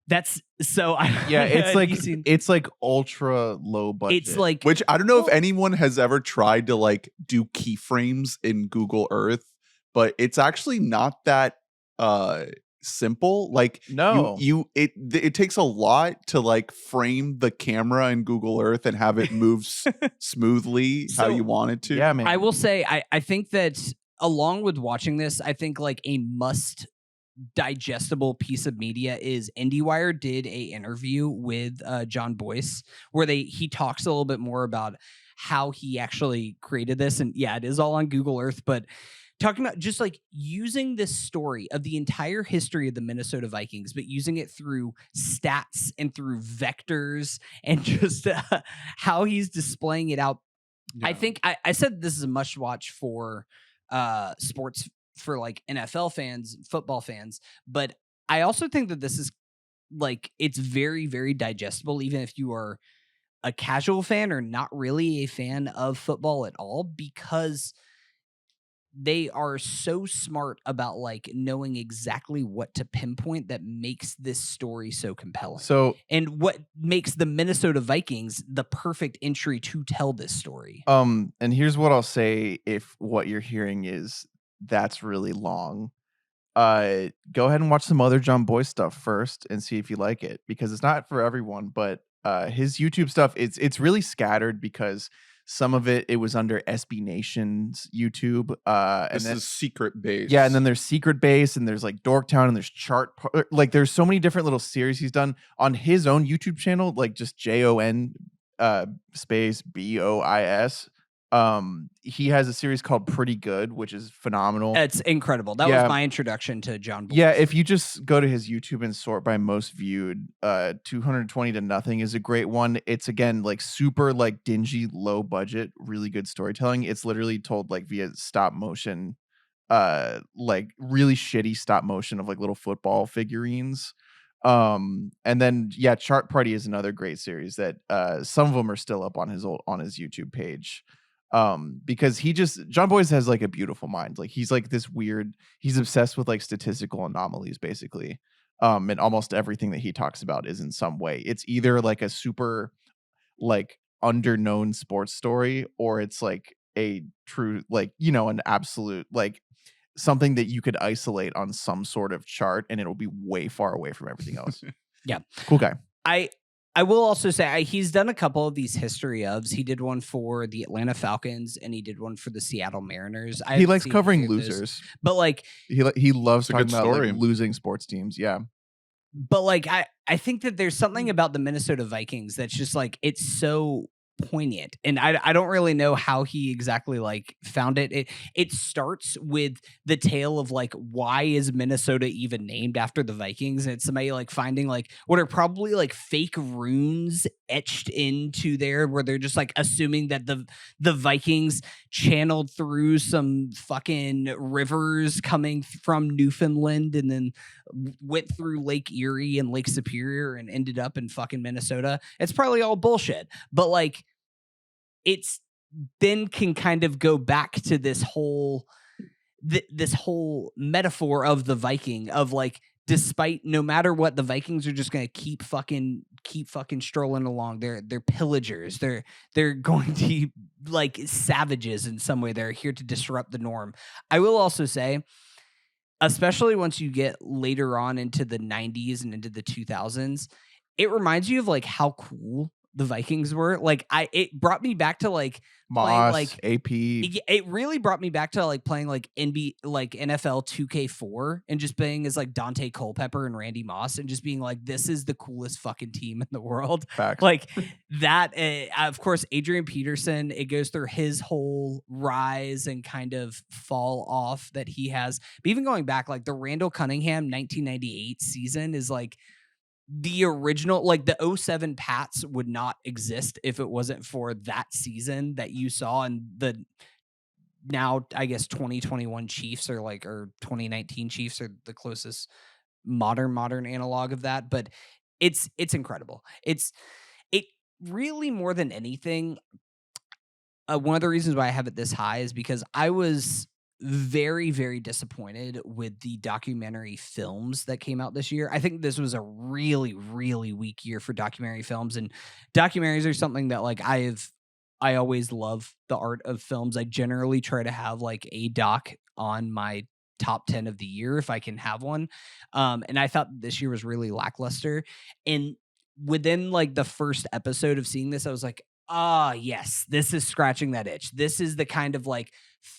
That's so. It's like ultra low budget. It's like, which I don't know if anyone has ever tried to like do keyframes in Google Earth, but it's actually not that simple. Like no, it takes a lot to like frame the camera in Google Earth and have it move smoothly how you want it to. Yeah, man. I will say I think that along with watching this, I think like a must digestible piece of media is IndieWire did a interview with John Boyce where he talks a little bit more about how he actually created this. And yeah, it is all on Google Earth, but talking about just like using this story of the entire history of the Minnesota Vikings, but using it through stats and through vectors and just how he's displaying it out Yeah. I think I said this is a must watch for sports, for like NFL fans, football fans, but I also think that this is like, it's very, very digestible, even if you are a casual fan or not really a fan of football at all, because they are so smart about like knowing exactly what to pinpoint that makes this story so compelling. So, and what makes the Minnesota Vikings the perfect entry to tell this story. And here's what I'll say: if what you're hearing is that's really long, go ahead and watch some other John Boy stuff first and see if you like it, because it's not for everyone. But his YouTube stuff, it's really scattered, because some of it was under SB Nation's YouTube. This is Secret Base. Yeah, and then there's Secret Base, and there's like Dorktown, and there's like there's so many different little series he's done on his own YouTube channel, like just JON space BOIS. He has a series called Pretty Good, which is phenomenal. It's incredible. That was my introduction to John Boy. Yeah, if you just go to his YouTube and sort by most viewed, 220 to Nothing is a great one. It's, again, like super like dingy, low budget, really good storytelling. It's literally told like via stop motion, like really shitty stop motion of like little football figurines. And then Chart Party is another great series that some of them are still up on his YouTube page. Because John Boyce has like a beautiful mind. Like he's like this weird, he's obsessed with like statistical anomalies, basically. And almost everything that he talks about is in some way, it's either like a super like underknown sports story, or it's like a true, like, an absolute, like something that you could isolate on some sort of chart and it'll be way far away from everything else. Yeah. Cool guy. I will also say he's done a couple of these history ofs. He did one for the Atlanta Falcons and he did one for the Seattle Mariners. He likes covering losers, but like he loves talking about like losing sports teams. Yeah. But like I think that there's something about the Minnesota Vikings that's just like, it's so poignant, and I don't really know how he exactly like found it. It starts with the tale of like, why is Minnesota even named after the Vikings? And it's somebody like finding like what are probably like fake runes etched into there, where they're just like assuming that the Vikings channeled through some fucking rivers coming from Newfoundland and then went through Lake Erie and Lake Superior and ended up in fucking Minnesota. It's probably all bullshit, but like it's then can kind of go back to this whole metaphor of the Viking, of like, despite no matter what, the Vikings are just going to keep fucking strolling along. They're pillagers. They're going to be like savages in some way. They're here to disrupt the norm. I will also say, especially once you get later on into the 90s and into the 2000s, it reminds you of like how cool the Vikings were. Like it brought me back to like Moss, like AP. It really brought me back to like playing like NFL 2K4 and just playing as like Dante Culpepper and Randy Moss and just being like, this is the coolest fucking team in the world. Facts. Like that. Of course, Adrian Peterson, it goes through his whole rise and kind of fall off that he has. But even going back, like the Randall Cunningham 1998 season is like the original, like the 2007 Pats would not exist if it wasn't for that season that you saw. And the now, I guess 2021 Chiefs or 2019 Chiefs are the closest modern analog of that. But it's incredible. It really, more than anything, one of the reasons why I have it this high is because I was very, very disappointed with the documentary films that came out this year. I think this was a really, really weak year for documentary films, and documentaries are something that like I always love the art of films. I generally try to have like a doc on my top 10 of the year if I can have one. And I thought this year was really lackluster. And within like the first episode of seeing this, I was like, yes, this is scratching that itch. This is the kind of like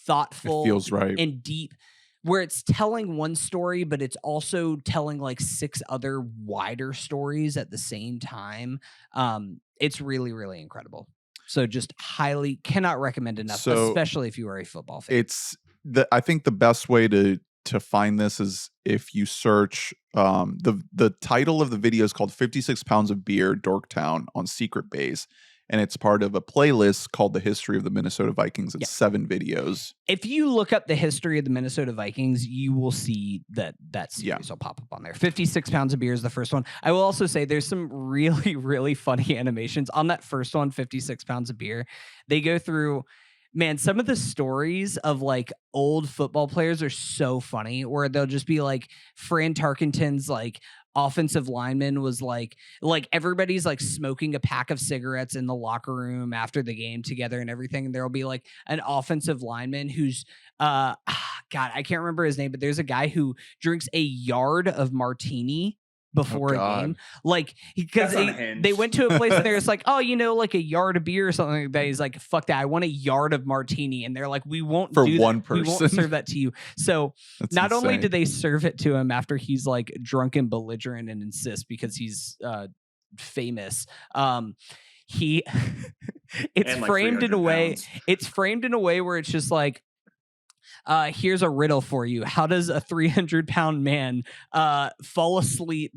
thoughtful, it feels right, and deep, where it's telling one story, but it's also telling like 6 other wider stories at the same time. It's really, really incredible. So just highly cannot recommend enough, especially if you are a football fan. I think the best way to find this is if you search the title of the video is called 56 Pounds of Beer Dorktown on Secret Base. and it's part of a playlist called The History of the Minnesota Vikings. It's 7 videos. If you look up the history of the Minnesota Vikings, you will see that series will pop up on there. 56 Pounds of Beer is the first one. I will also say there's some really, really funny animations on that first one, 56 Pounds of Beer. They go through, man, some of the stories of like old football players are so funny, where they'll just be like Fran Tarkenton's like offensive lineman was like everybody's like smoking a pack of cigarettes in the locker room after the game together and everything. And there'll be like an offensive lineman who's God, I can't remember his name, but there's a guy who drinks a yard of martini before a game, like because they went to a place and they're just like, oh, you know, like a yard of beer or something like that. He's like, fuck that, I want a yard of martini. And they're like, we won't for do one that. person. We won't serve that to you. So That's not insane. only did they serve it to him after he's like drunk and belligerent and insists because he's famous, he it's like framed in a way pounds. it's framed in a way where it's just like, here's a riddle for you. How does a 300-pound man fall asleep,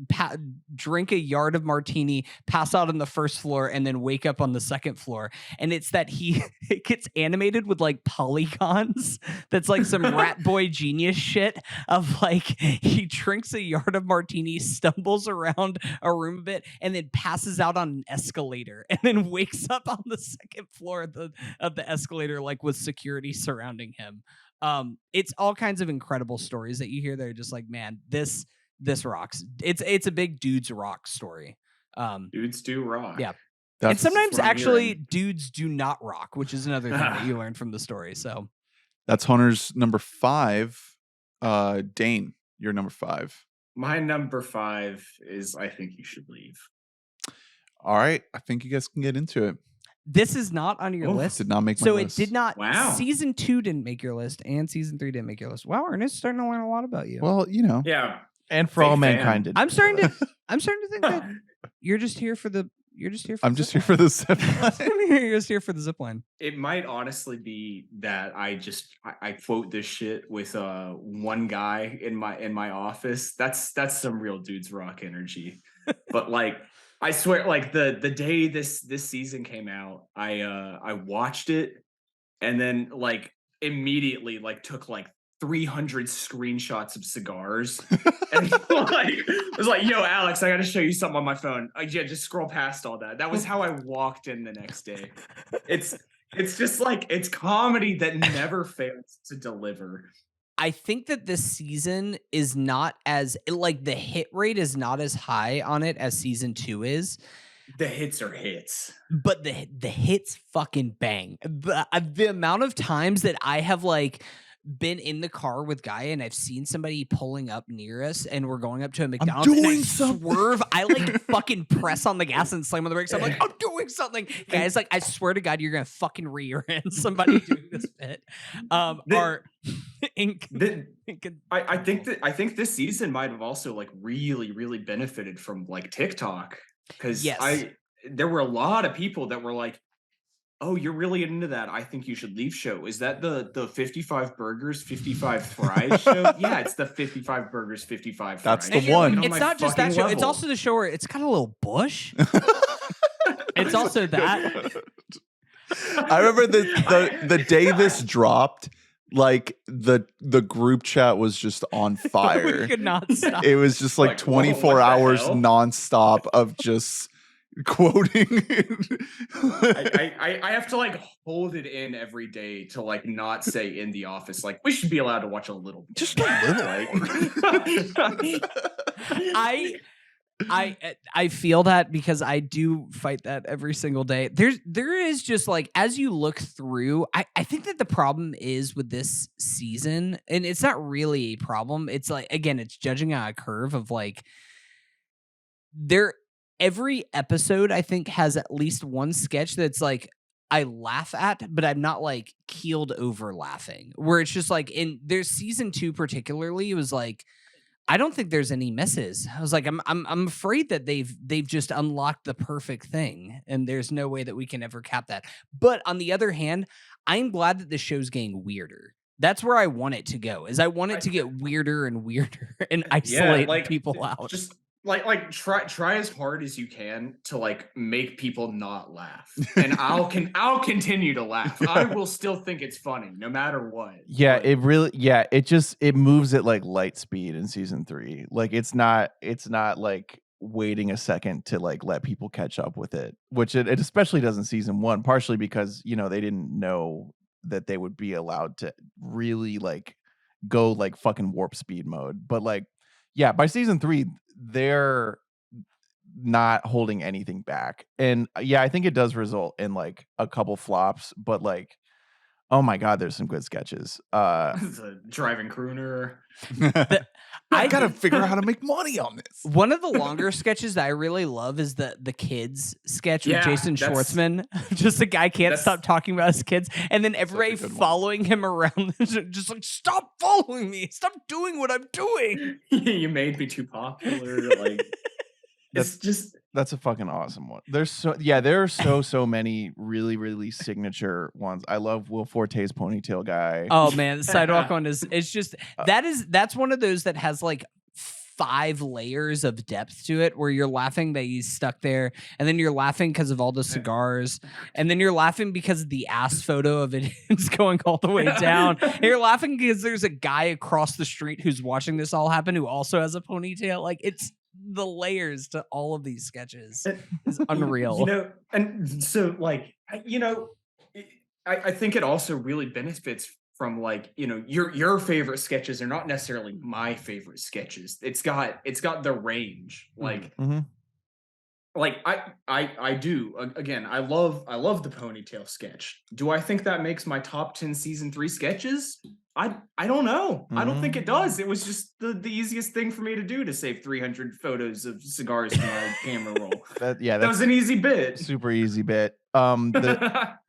drink a yard of martini, pass out on the first floor, and then wake up on the second floor? And it's that it gets animated with like polygons. That's like some rat boy genius shit of like he drinks a yard of martini, stumbles around a room a bit, and then passes out on an escalator, and then wakes up on the second floor of the escalator, like with security surrounding him. It's all kinds of incredible stories that you hear. They're just like, man, this rocks. It's a big dudes rock story. Dudes do rock. Yeah. And sometimes actually dudes do not rock, which is another thing that you learn from the story. So that's Hunter's number 5. Dane, your number 5. My number 5 is I Think You Should Leave. All right. I think you guys can get into it. This is not on your list. Did not make my so list. It did not. Wow. Season 2 didn't make your list, and season 3 didn't make your list. Wow, Ernest's starting to learn a lot about you. Well, you know. Yeah. And For All Mankind did. I'm starting to think that you're just here for the. I'm just here for the zip line. You're just here for the zip line. It might honestly be that I quote this shit with one guy in my office. That's some real dudes rock energy. But like, I swear, like the day this season came out, I watched it and then like immediately like took like 300 screenshots of cigars and like was like, yo, Alex, I got to show you something on my phone. Yeah, just scroll past all that. That was how I walked in the next day. It's just like, it's comedy that never fails to deliver. I think that this season is not as like the hit rate is not as high on it as season 2 is. The hits are hits, but the hits fucking bang. The amount of times that I have like been in the car with Guy and I've seen somebody pulling up near us and we're going up to a McDonald's and I swerve. I like fucking press on the gas and slam on the brakes. I'm like, I'm doing something. Guys, like, I swear to God, you're gonna fucking rear end somebody doing this bit. I think this season might have also like really, really benefited from like TikTok. Because there were a lot of people that were like, oh, you're really into that I Think You Should Leave show. Is that the 55 burgers, 55 fries show? Yeah, it's the 55 burgers, 55 fries. That's the one. It's not just that show. Level. It's also the show where it's got a little bush. It's also that. I remember the day this dropped, like the group chat was just on fire. We could not stop. It was just like 24 hours nonstop of just quoting. I have to like hold it in every day to like not say in the office like we should be allowed to watch a little bit. Just a little. I feel that because I do fight that every single day. There is just like, as you look through, I think that the problem is with this season, and it's not really a problem. It's like, again, it's judging on a curve of like every episode I think has at least one sketch that's like I laugh at, but I'm not like keeled over laughing. Where it's just like there's season 2 particularly, it was like I don't think there's any misses. I was like, I'm afraid that they've just unlocked the perfect thing, and there's no way that we can ever cap that. But on the other hand, I'm glad that the show's getting weirder. That's where I want it to go. Is I want it to get weirder and weirder and isolate people out. like try as hard as you can to like make people not laugh, and I'll continue to laugh. I will still think it's funny no matter what. Yeah, it moves at like light speed in season 3. Like it's not like waiting a second to like let people catch up with it, which it especially does in season 1, partially because they didn't know that they would be allowed to really like go like fucking warp speed mode. But like, yeah, by season 3, they're not holding anything back. And yeah, I think it does result in like a couple flops, but like, oh my God, there's some good sketches. The driving crooner. I gotta figure out how to make money on this. One of the longer sketches that I really love is the kids sketch with Jason Schwartzman. Just the guy can't stop talking about his kids, and then everybody following him around, just like, stop following me, stop doing what I'm doing. You made me too popular. Like that's a fucking awesome one. There are so many really signature ones. I love Will Forte's ponytail guy. Oh man, the sidewalk one it's just that's one of those that has like 5 layers of depth to it, where you're laughing that he's stuck there, and then you're laughing because of all the cigars, and then you're laughing because of the ass photo of it is going all the way down. And you're laughing because there's a guy across the street who's watching this all happen who also has a ponytail. Like, it's the layers to all of these sketches is unreal. And so like, I think it also really benefits from like, your favorite sketches are not necessarily my favorite sketches. It's got the range. Like, like I do. Again, I love the ponytail sketch. Do I think that makes my top 10 season 3 sketches? I don't know. I don't think it does. It was just the easiest thing for me to do, to save 300 photos of cigars from my camera roll. That was an easy bit. Super easy bit. The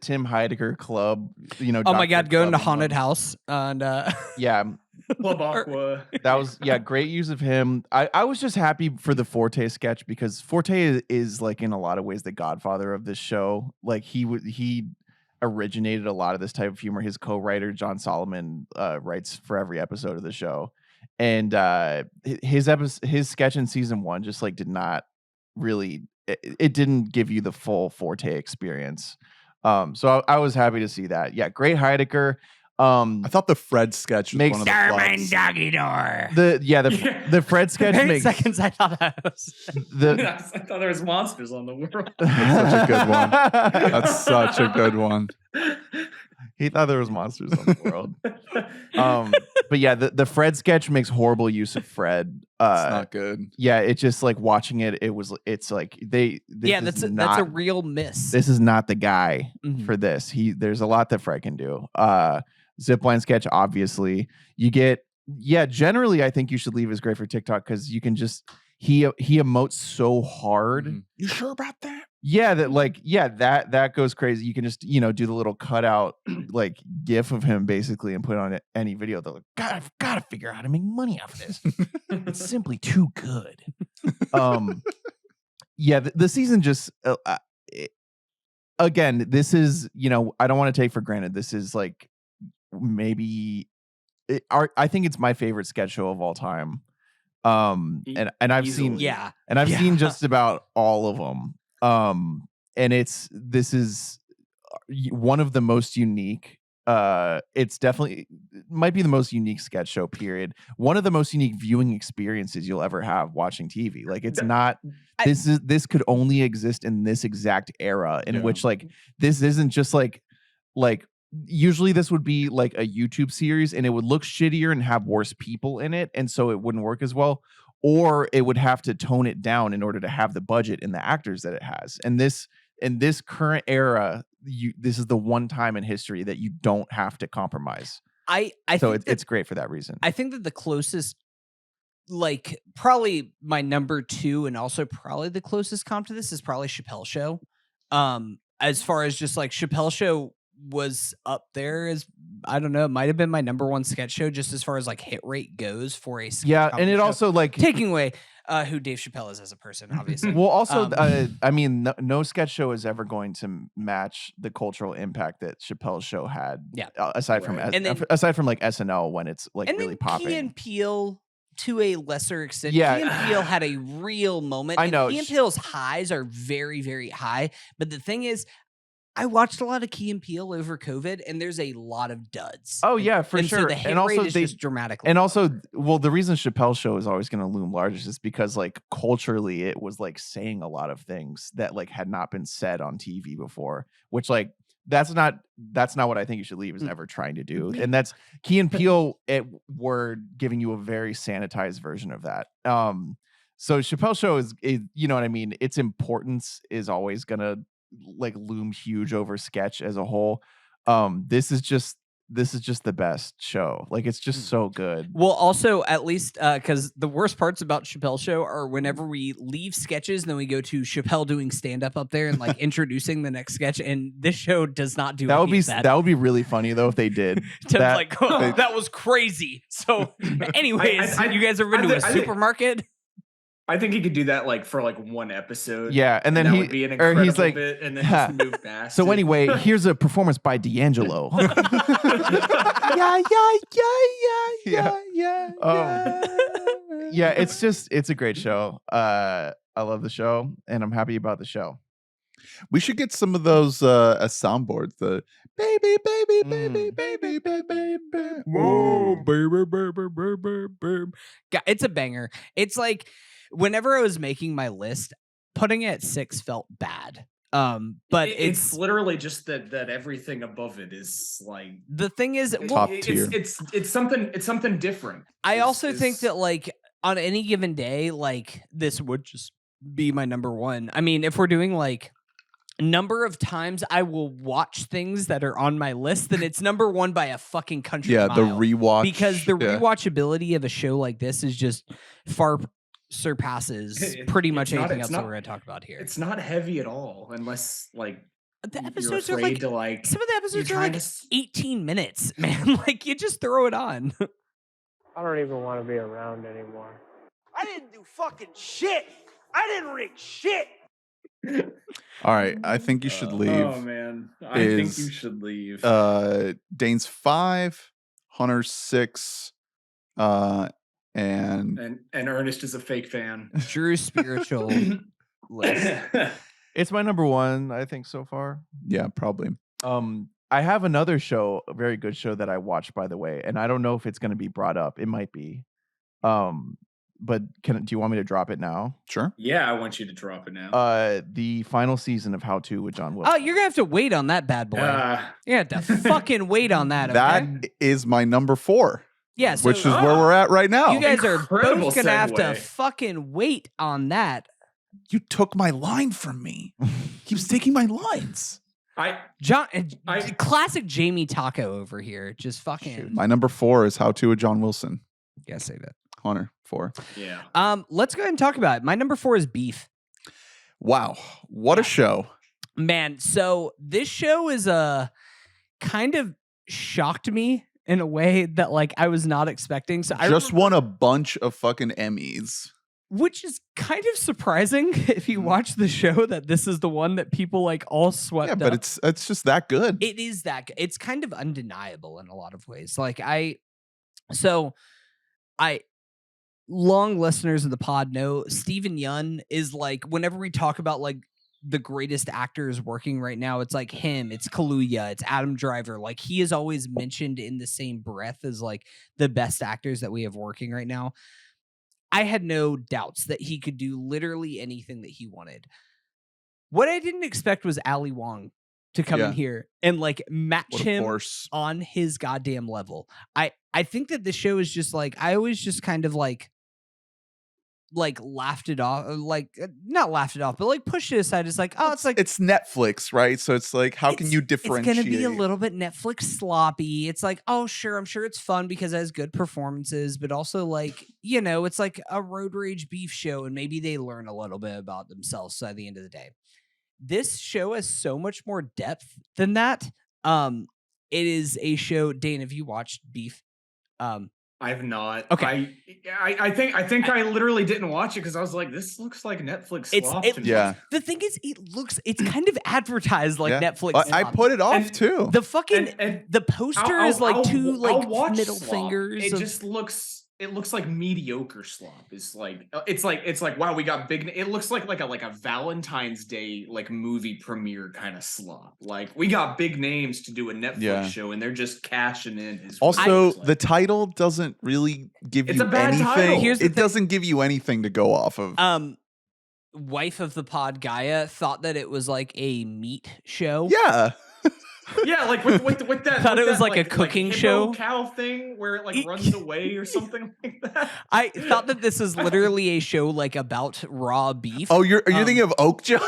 Tim Heidecker club, oh my God, going to haunted house and yeah. Club Aqua. That was great use of him. I was just happy for the Forte sketch, because Forte is like in a lot of ways the godfather of this show. Like he originated a lot of this type of humor. His co-writer John Solomon writes for every episode of the show, and his sketch in season 1 just like did not really. It didn't give you the full Forte experience. So I was happy to see that. Yeah, great Heidecker. I thought the Fred sketch was one of the flops. doggy door. The Fred sketch makes seconds. I thought I thought there was monsters on the world. That's such a good one. That's such a good one. He thought there was monsters on the world. But yeah, the Fred sketch makes horrible use of Fred. It's not good. Yeah, it's just like watching it. It's like that's a real miss. This is not the guy for this. There's a lot that Fred can do. Zipline sketch, obviously. You get generally I think you should leave is great for TikTok, because you can just he emotes so hard. You sure about that? Yeah, that goes crazy. You can just do the little cutout like GIF of him basically and put it on any video. They're like, God, I've got to figure out how to make money off of this. It's simply too good. The season just again, this is I don't want to take for granted. This is like maybe I think it's my favorite sketch show of all time. And I've seen seen just about all of them. And this is one of the most unique. It's definitely might be the most unique sketch show, period. One of the most unique viewing experiences you'll ever have watching TV. Like, it's not. This could only exist in this exact era in which like this isn't just like usually this would be like a YouTube series and it would look shittier and have worse people in it, and so it wouldn't work as well. Or it would have to tone it down in order to have the budget and the actors that it has. And in this current era, this is the one time in history that you don't have to compromise. It's great for that reason. I think that the closest, like probably my number 2, and also probably the closest comp to this is probably Chappelle Show. As far as just like Chappelle Show was up there as, I don't know, it might have been my number 1 sketch show just as far as like hit rate goes for a sketch and it show. Also like taking away who Dave Chappelle is as a person, obviously. Well, also I mean, no sketch show is ever going to match the cultural impact that Chappelle's show had. Yeah, aside from like SNL when it's like really popping. Key and Peele to a lesser extent. Yeah. Key and Peele had a real moment. I know. Key and Peele's highs are very, very high. But the thing is, I watched a lot of Key and Peele over COVID, and there's a lot of duds. Oh yeah, for and sure. So the hit rate is just dramatically. And also, well, the reason Chappelle's Show is always going to loom large is because like culturally, it was like saying a lot of things that like had not been said on TV before, which like that's not what I think you should leave is ever trying to do. And that's Key and Peele were giving you a very sanitized version of that. So Chappelle's Show is you know what I mean? Its importance is always gonna like loom huge over sketch as a whole. This is just the best show. Like it's just so good. Well, also at least because the worst parts about Chappelle's Show are whenever we leave sketches and then we go to Chappelle doing stand up there and like introducing the next sketch, and this show does not do that. That would be really funny though if they did. That was crazy. So, anyways, you guys ever been to a supermarket? I think he could do that like for like one episode. Yeah, and then that would be an incredible he's like, bit, and then just move past. So anyway, here's a performance by D'Angelo. Yeah. It's a great show. I love the show, and I'm happy about the show. We should get some of those as soundboards. The baby, baby, baby, baby, baby. Whoa, baby, baby, baby, baby. It's a banger. It's like whenever I was making my list, putting it at 6 felt bad. But it's literally just that everything above it is like the thing is top tier. It's something different. I also think that like on any given day, like this would just be my number one. I mean, if we're doing like number of times I will watch things that are on my list, then it's number one by a fucking country mile. The rewatch. Because the rewatchability of a show like this is just far surpasses pretty much anything else that we're going to talk about here. It's not heavy at all, unless like the episodes you're are afraid to like some of the episodes are like 18 minutes, man. Like you just throw it on. I don't even want to be around anymore. I didn't do fucking shit. I didn't rig shit. All right, I think you should leave. Oh man, I think you should leave. Dane's 5, Hunter's 6, and Ernest is a fake fan. Drew's spiritual list. It's my number one, I think, so far. Yeah, probably. I have another show, a very good show that I watched, by the way, and I don't know if it's going to be brought up. It might be. But do you want me to drop it now? Sure. Yeah, I want you to drop it now. The final season of How To with John Wilson. Oh, you're gonna have to wait on that bad boy. You have to fucking wait on that. Okay? That is my number 4. Yeah, so, which is where we're at right now. You guys are Incredible both gonna have to segue. fucking wait on that. You took my line from me. Keeps taking my lines. Classic Jamie Taco over here. Just fucking. Shoot. My number 4 is How To with John Wilson. Yeah, say that. Hunter 4. Yeah. Let's go ahead and talk about it. My number 4 is Beef. Wow, what a show, man! So this show is kind of shocked me in a way that like I was not expecting. So I just won a bunch of fucking Emmys, which is kind of surprising if you watch the show that this is the one that people like all swept. Yeah, but up. it's just that good. It is that good. It's kind of undeniable in a lot of ways. Like long listeners of the pod know Steven Yeun is like, whenever we talk about like the greatest actors working right now, it's like him, it's Kaluuya, it's Adam Driver. Like he is always mentioned in the same breath as like the best actors that we have working right now. I had no doubts that he could do literally anything that he wanted. What I didn't expect was Ali Wong to come in here and like match him on his goddamn level. I think that the show is just like, I always just kind of like laughed it off, like not laughed it off, but like pushed it aside. It's like, it's Netflix, right? So it's like, how can you differentiate? It's going to be a little bit Netflix sloppy. It's like, I'm sure it's fun because it has good performances, but also like, it's like a road rage beef show and maybe they learn a little bit about themselves. So at the end of the day, this show has so much more depth than that. It is a show. Dane, have you watched Beef? I have not. Okay. I think I literally didn't watch it because I was like, this looks like Netflix slop to me. Yeah. The thing is, it's kind of advertised like Netflix slop. I put it off too. The fucking the poster is like two like middle Slop. fingers. It just looks it looks like mediocre slop. It's like wow, we got big. It looks like a Valentine's Day like movie premiere kind of slop. Like we got big names to do a Netflix show, and they're just cashing in. Also, the title doesn't really give you anything. It doesn't give you anything to go off of. Wife of the pod Gaia thought that it was like a meat show. Yeah. Yeah, like with that. Thought it was like a like cooking hippo show cow thing where it like runs away or something like that. I thought that this is literally a show like about raw beef. Oh, you're thinking of Oakja?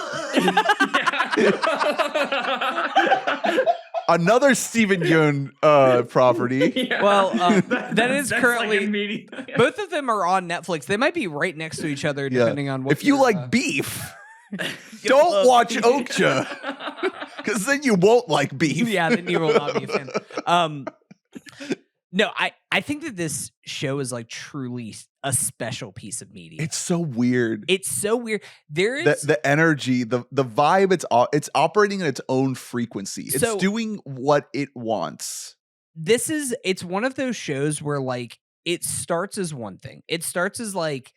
Another Steven Yeun property. Yeah. Well, that is currently like both of them are on Netflix. They might be right next to each other depending on what. If you like beef, don't watch Oakja. Because then you won't like beef. Yeah, then you will not be a fan. No, I think that this show is like truly a special piece of media. It's so weird. It's so weird. There is the energy, the vibe. It's operating in its own frequency. It's doing what it wants. It's one of those shows where like it starts as one thing. It starts as like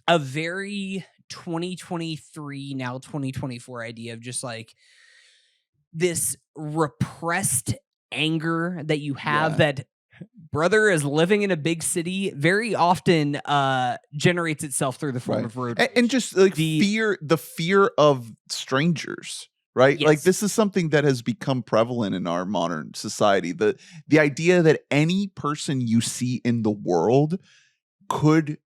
a very 2023 now 2024 idea of just like this repressed anger that you have that brother is living in a big city very often generates itself through the form of road rage. And just like the fear of strangers, right? Yes. Like this is something that has become prevalent in our modern society. The idea that any person you see in the world could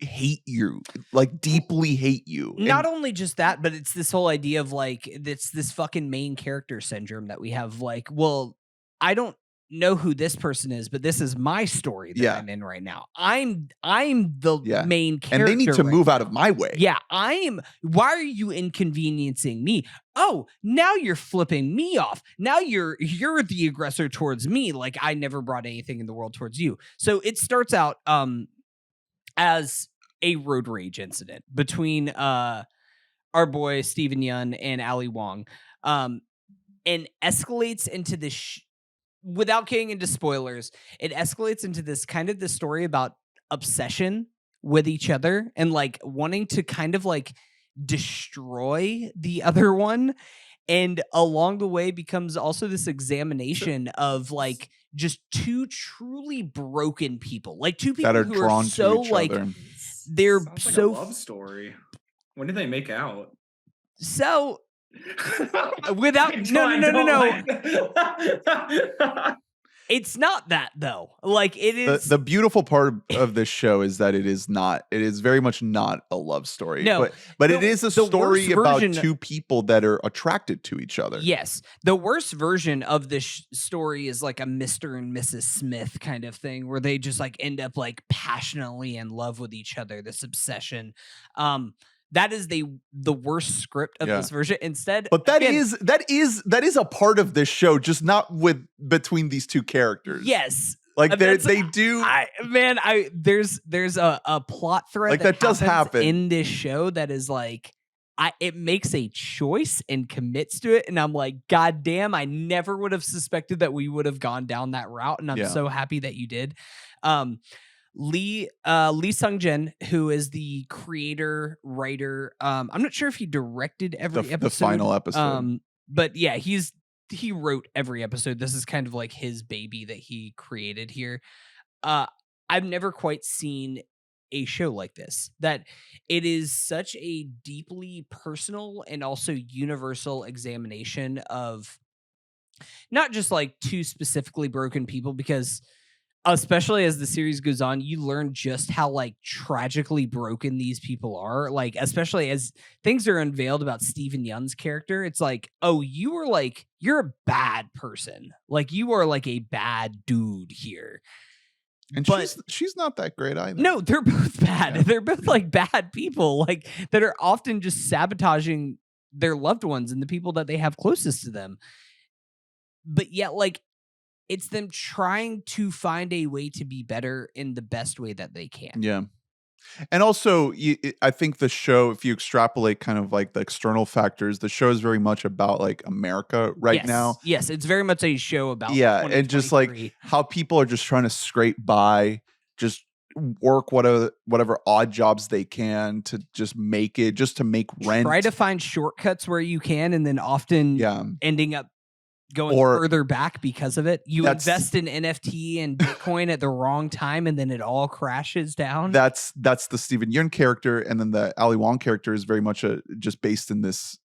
hate you, like deeply hate you. Not only just that, but it's this whole idea of like it's this fucking main character syndrome that we have. Like, well, I don't know who this person is, but this is my story that I'm in right now. I'm the main character, and they need to move out of my way. Yeah, why are you inconveniencing me? Oh, now you're flipping me off. Now you're the aggressor towards me. Like I never brought anything in the world towards you. So it starts out as a road rage incident between our boy Steven Yeun and Ali Wong, and escalates into this. Without getting into spoilers, it escalates into this kind of the story about obsession with each other and like wanting to kind of like destroy the other one. And along the way becomes also this examination of like just two truly broken people, like two people that are who drawn are so to each like other. they're Sounds like so a love story. When did they make out? so without no. It's not that though. Like it is the beautiful part of this show is that it is very much not a love story. No, but it is a story about version, two people that are attracted to each other. Yes. The worst version of this story is like a Mr. and Mrs. Smith kind of thing where they just like end up like passionately in love with each other, this obsession. That is the worst script of this version. Instead, but that is a part of this show, just not between these two characters. Yes, like they do. There's a plot thread like that does happen in this show that is like it makes a choice and commits to it, and I'm like, God damn, I never would have suspected that we would have gone down that route, and I'm so happy that you did. Lee Sung-jin, who is the creator, writer. I'm not sure if he directed every episode. The final episode. But yeah, he wrote every episode. This is kind of like his baby that he created here. I've never quite seen a show like this, that it is such a deeply personal and also universal examination of not just like two specifically broken people, because especially as the series goes on, you learn just how like tragically broken these people are. Like, especially as things are unveiled about Steven Yeun's character, it's like, oh, you're a bad person. Like you are like a bad dude here. And she's not that great either. No, they're both bad. Yeah. They're both like bad people, like that are often just sabotaging their loved ones and the people that they have closest to them. But yet, like, it's them trying to find a way to be better in the best way that they can. Yeah. And also, I think the show, if you extrapolate kind of like the external factors, the show is very much about like America right now. Yes, it's very much a show about and just like how people are just trying to scrape by, just work whatever odd jobs they can to just make it, just to make rent. Try to find shortcuts where you can, and then often ending up going further back because of it. You invest in NFT and Bitcoin at the wrong time, and then it all crashes down. That's the Steven Yeun character, and then the Ali Wong character is very much just based in this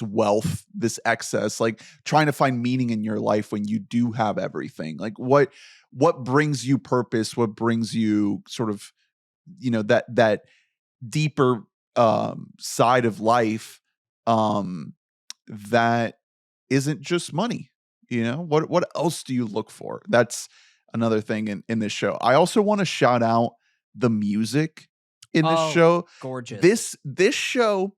wealth, this excess, like trying to find meaning in your life when you do have everything. Like what brings you purpose? What brings you sort of, that deeper side of life that isn't just money. What else do you look for? That's another thing in this show. I also want to shout out the music in this show. Gorgeous. This show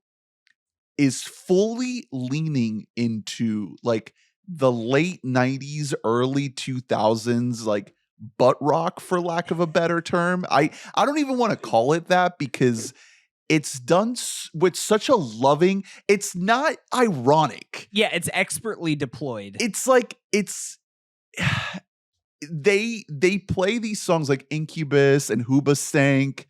is fully leaning into like the late 90s, early 2000s, like butt rock, for lack of a better term. I don't even want to call it that because it's done with such a loving, it's not ironic. Yeah, it's expertly deployed. It's like, they play these songs like Incubus and Hoobastank.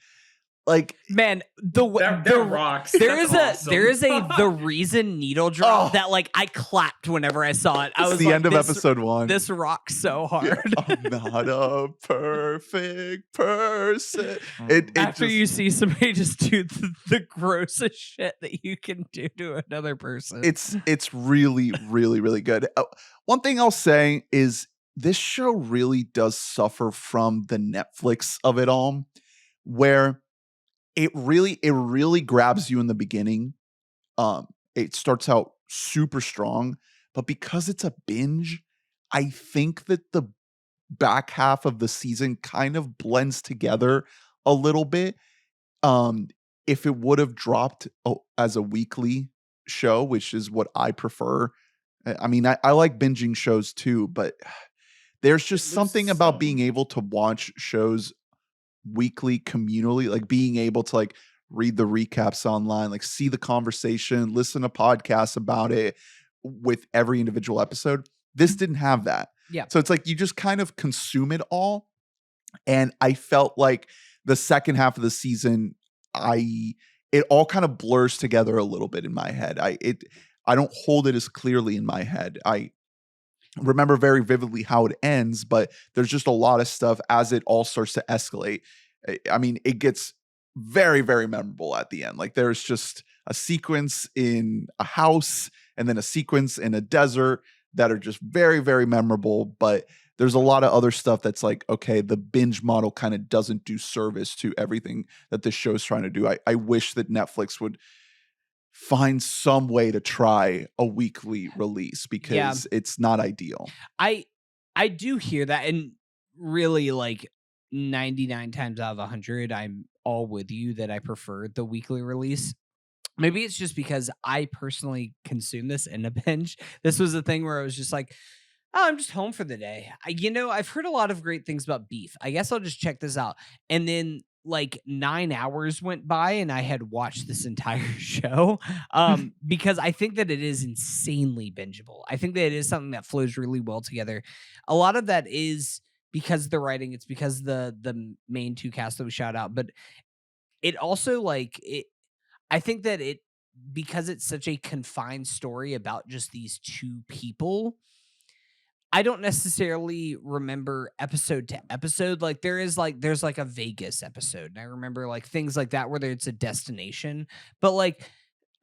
Like, man, the rocks. There is a The Reason needle drop that like I clapped whenever I saw it. I was the end of episode 1. This rocks so hard. I'm not a perfect person. After you see somebody just do the grossest shit that you can do to another person, it's really, really, really good. One thing I'll say is this show really does suffer from the Netflix of it all, where it really grabs you in the beginning. It starts out super strong, but because it's a binge, I think that the back half of the season kind of blends together a little bit. If it would have dropped as a weekly show, which is what I prefer. I mean, I like binging shows too, but there's just something about being able to watch shows weekly communally, like being able to like read the recaps online, like see the conversation, listen to podcasts about it with every individual episode. This didn't have that. Yeah. So it's like you just kind of consume it all. And I felt like the second half of the season, it all kind of blurs together a little bit in my head. I don't hold it as clearly in my head. I remember very vividly how it ends, but there's just a lot of stuff as it all starts to escalate. I mean, it gets very, very memorable at the end. Like there's just a sequence in a house and then a sequence in a desert that are just very, very memorable. But there's a lot of other stuff that's like, okay, the binge model kind of doesn't do service to everything that this show is trying to do. I wish that Netflix would find some way to try a weekly release because it's not ideal. I do hear that, and really like 99 times out of 100, I'm all with you that I prefer the weekly release. Maybe it's just because I personally consume this in a binge. This was a thing where I was just like, oh, I'm just home for the day. I've heard a lot of great things about Beef. I guess I'll just check this out. And then like 9 hours went by and I had watched this entire show because I think that it is insanely bingeable. I think that it is something that flows really well together. A lot of that is because of the writing. It's because the main two casts that we shout out, but it also like it. I think that because it's such a confined story about just these two people, I don't necessarily remember episode to episode. Like there's like a Vegas episode, and I remember like things like that where it's a destination. But like,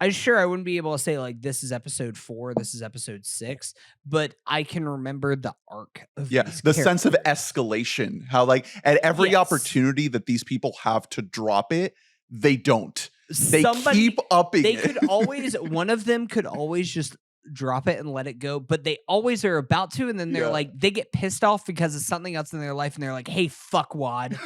I wouldn't be able to say like this is episode 4, this is episode 6, but I can remember the arc of the sense of escalation. How like at every opportunity that these people have to drop it, they don't. They keep upping it. Could always, one of them could always just drop it and let it go, but they always are about to, and then they're like, they get pissed off because of something else in their life, and they're like, hey, fuck Wad.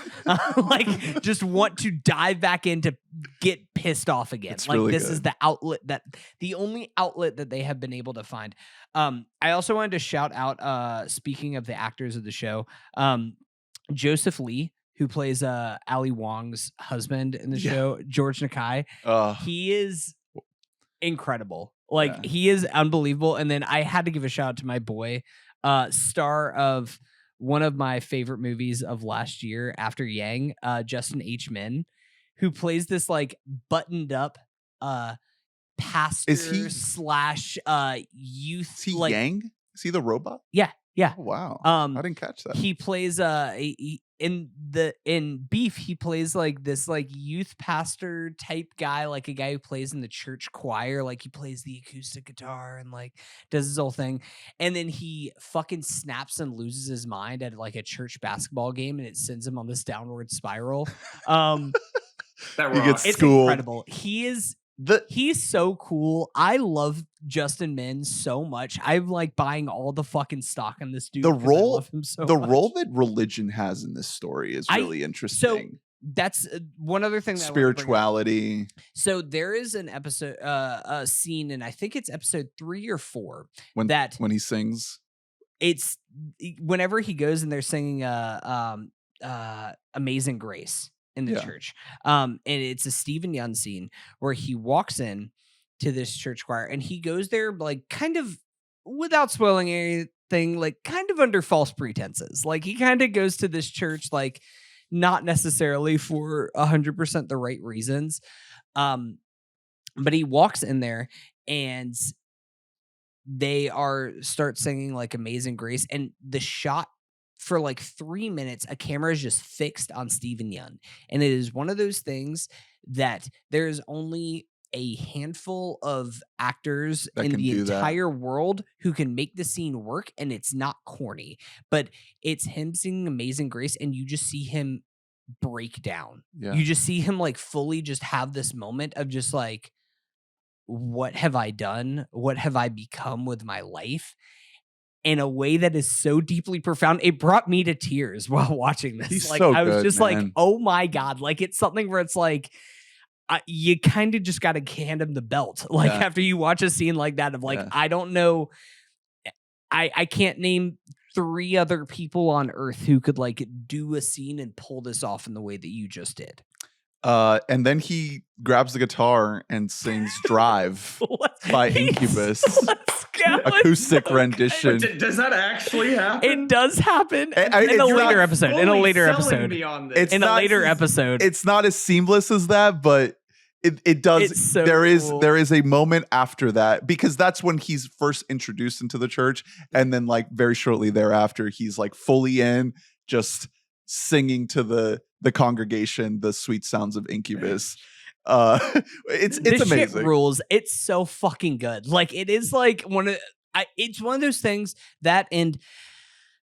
Like, just want to dive back in to get pissed off again. It's like, really this good. is the only outlet that they have been able to find. I also wanted to shout out, speaking of the actors of the show, Joseph Lee, who plays Ali Wong's husband in the show, George Nakai. He is incredible. Like he is unbelievable. And then I had to give a shout out to my boy, star of one of my favorite movies of last year after Yang, Justin H. Min, who plays this like buttoned up pastor slash youth. Is he like, Yang? Is he the robot? Yeah. Oh, wow. I didn't catch that. He plays in Beef, he plays like this like youth pastor type guy, like a guy who plays in the church choir, like he plays the acoustic guitar and like does his whole thing. And then he fucking snaps and loses his mind at like a church basketball game, and it sends him on this downward spiral. That he gets it's schooled. incredible. He's so cool. I love Justin Min so much. I'm like buying all the fucking stock on this dude. The I love him so much. role that religion has in this story is really interesting. So that's one other thing. That spirituality. So there is an episode, a scene, and I think it's episode 3 or 4 when he sings. It's whenever he goes and they're singing Amazing Grace in the church. And it's a Stephen Young scene where he walks in to this church choir and he goes there like kind of without spoiling anything, like kind of under false pretenses. Like he kind of goes to this church, like not necessarily for 100% the right reasons. But he walks in there and they start singing like Amazing Grace, and the shot for like 3 minutes, a camera is just fixed on Stephen Young. And it is one of those things that there's only a handful of actors in the entire world who can make the scene work, and it's not corny. But it's him singing Amazing Grace, and you just see him break down. Yeah. You just see him like fully just have this moment of just like, what have I done? What have I become with my life? In a way that is so deeply profound. It brought me to tears while watching this. He's like so I was good, just man. like, oh my God. Like it's something where it's like, you kind of just got to hand him the belt. Like after you watch a scene like that of like, I don't know. I can't name 3 other people on earth who could like do a scene and pull this off in the way that you just did. And then he grabs the guitar and sings Drive by Incubus. Acoustic rendition. Does that actually happen? It does happen in a later episode. In a later episode. In a later episode. It's not as seamless as that, but it does. It's so there cool. is a moment after that, because that's when he's first introduced into the church, and then like very shortly thereafter, he's like fully in, just singing to the congregation the sweet sounds of Incubus. It's amazing. Shit rules. It's so fucking good. Like it is like it's one of those things that, and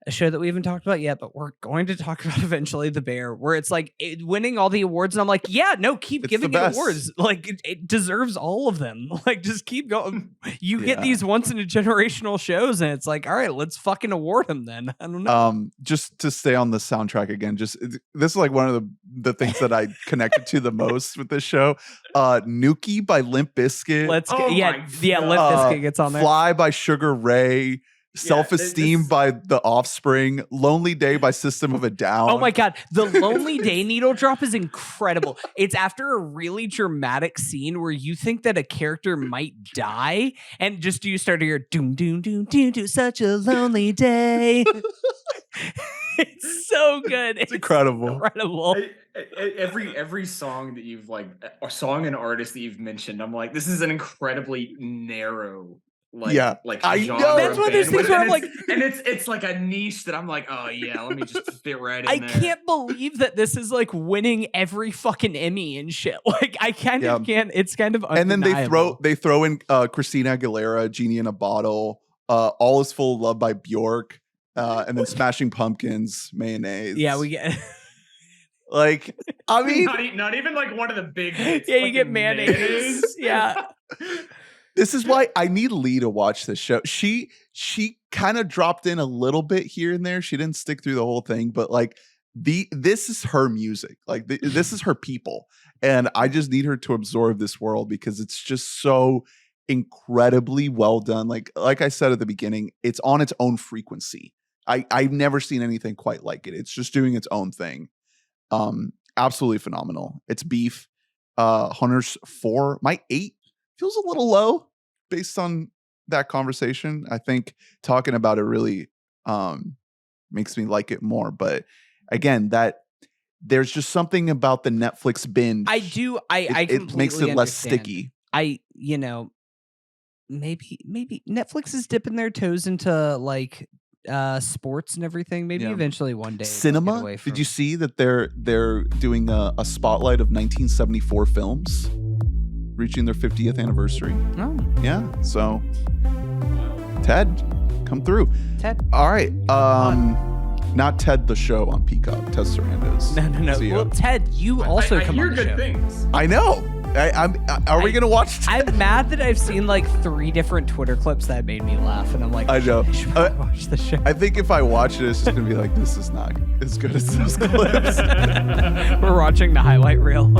a show that we haven't talked about yet, but we're going to talk about eventually, The Bear, where it's like winning all the awards, and I'm like, yeah, no, keep giving it awards. Like it deserves all of them. Like just keep going. You get these once in a generational shows, and it's like, all right, let's fucking award them then. I don't know. Just to stay on the soundtrack again, this is like one of the things that I connected to the most with this show. Nuki by Limp Bizkit. Limp Bizkit gets on there. Fly by Sugar Ray. Self-Esteem by The Offspring. Lonely Day by System of a Down. Oh my God. The Lonely Day needle drop is incredible. It's after a really dramatic scene where you think that a character might die, and just you start to hear doom, doom, doom, doom, doom, such a lonely day. It's so good. It's incredible. Every song that you've like, or song and artist that you've mentioned, I'm like, this is an incredibly narrow I know. That's one of those things where I'm like, and it's like a niche that I'm like, oh yeah, let me just fit right in there. I can't believe that this is like winning every fucking Emmy and shit. Like I kind of can't. It's kind of undeniable. And then they throw in Christina Aguilera, Genie in a Bottle, All Is Full of Love by Bjork, and then Smashing Pumpkins, Mayonnaise. Yeah, we get. Like, I mean, not even like one of the big hits. Yeah, you get mayonnaise. Yeah. This is why I need Lee to watch this show. She kind of dropped in a little bit here and there. She didn't stick through the whole thing, but like this is her music. Like this is her people, and I just need her to absorb this world because it's just so incredibly well done. Like I said at the beginning, it's on its own frequency. I've never seen anything quite like it. It's just doing its own thing. Absolutely phenomenal. It's beef. Hunter's 4. My 8 feels a little low based on that conversation. I think talking about it really makes me like it more. But again, that there's just something about the Netflix binge. I it makes it less sticky. Maybe Netflix is dipping their toes into like sports and everything. Maybe eventually one day. Cinema. Did you see that they're doing a spotlight of 1974 films, reaching their 50th anniversary? Oh, yeah. So, Ted, come through. Ted. All right. Not Ted the show on Peacock. Ted Sarandos. No. Well, Ted, you also come on the show. I hear good things. I know. Are we gonna watch Ted? I'm mad that I've seen like 3 different Twitter clips that made me laugh, and I'm like, I know. I should watch the show. I think if I watch it, it's just gonna be like, this is not as good as those clips. We're watching the highlight reel.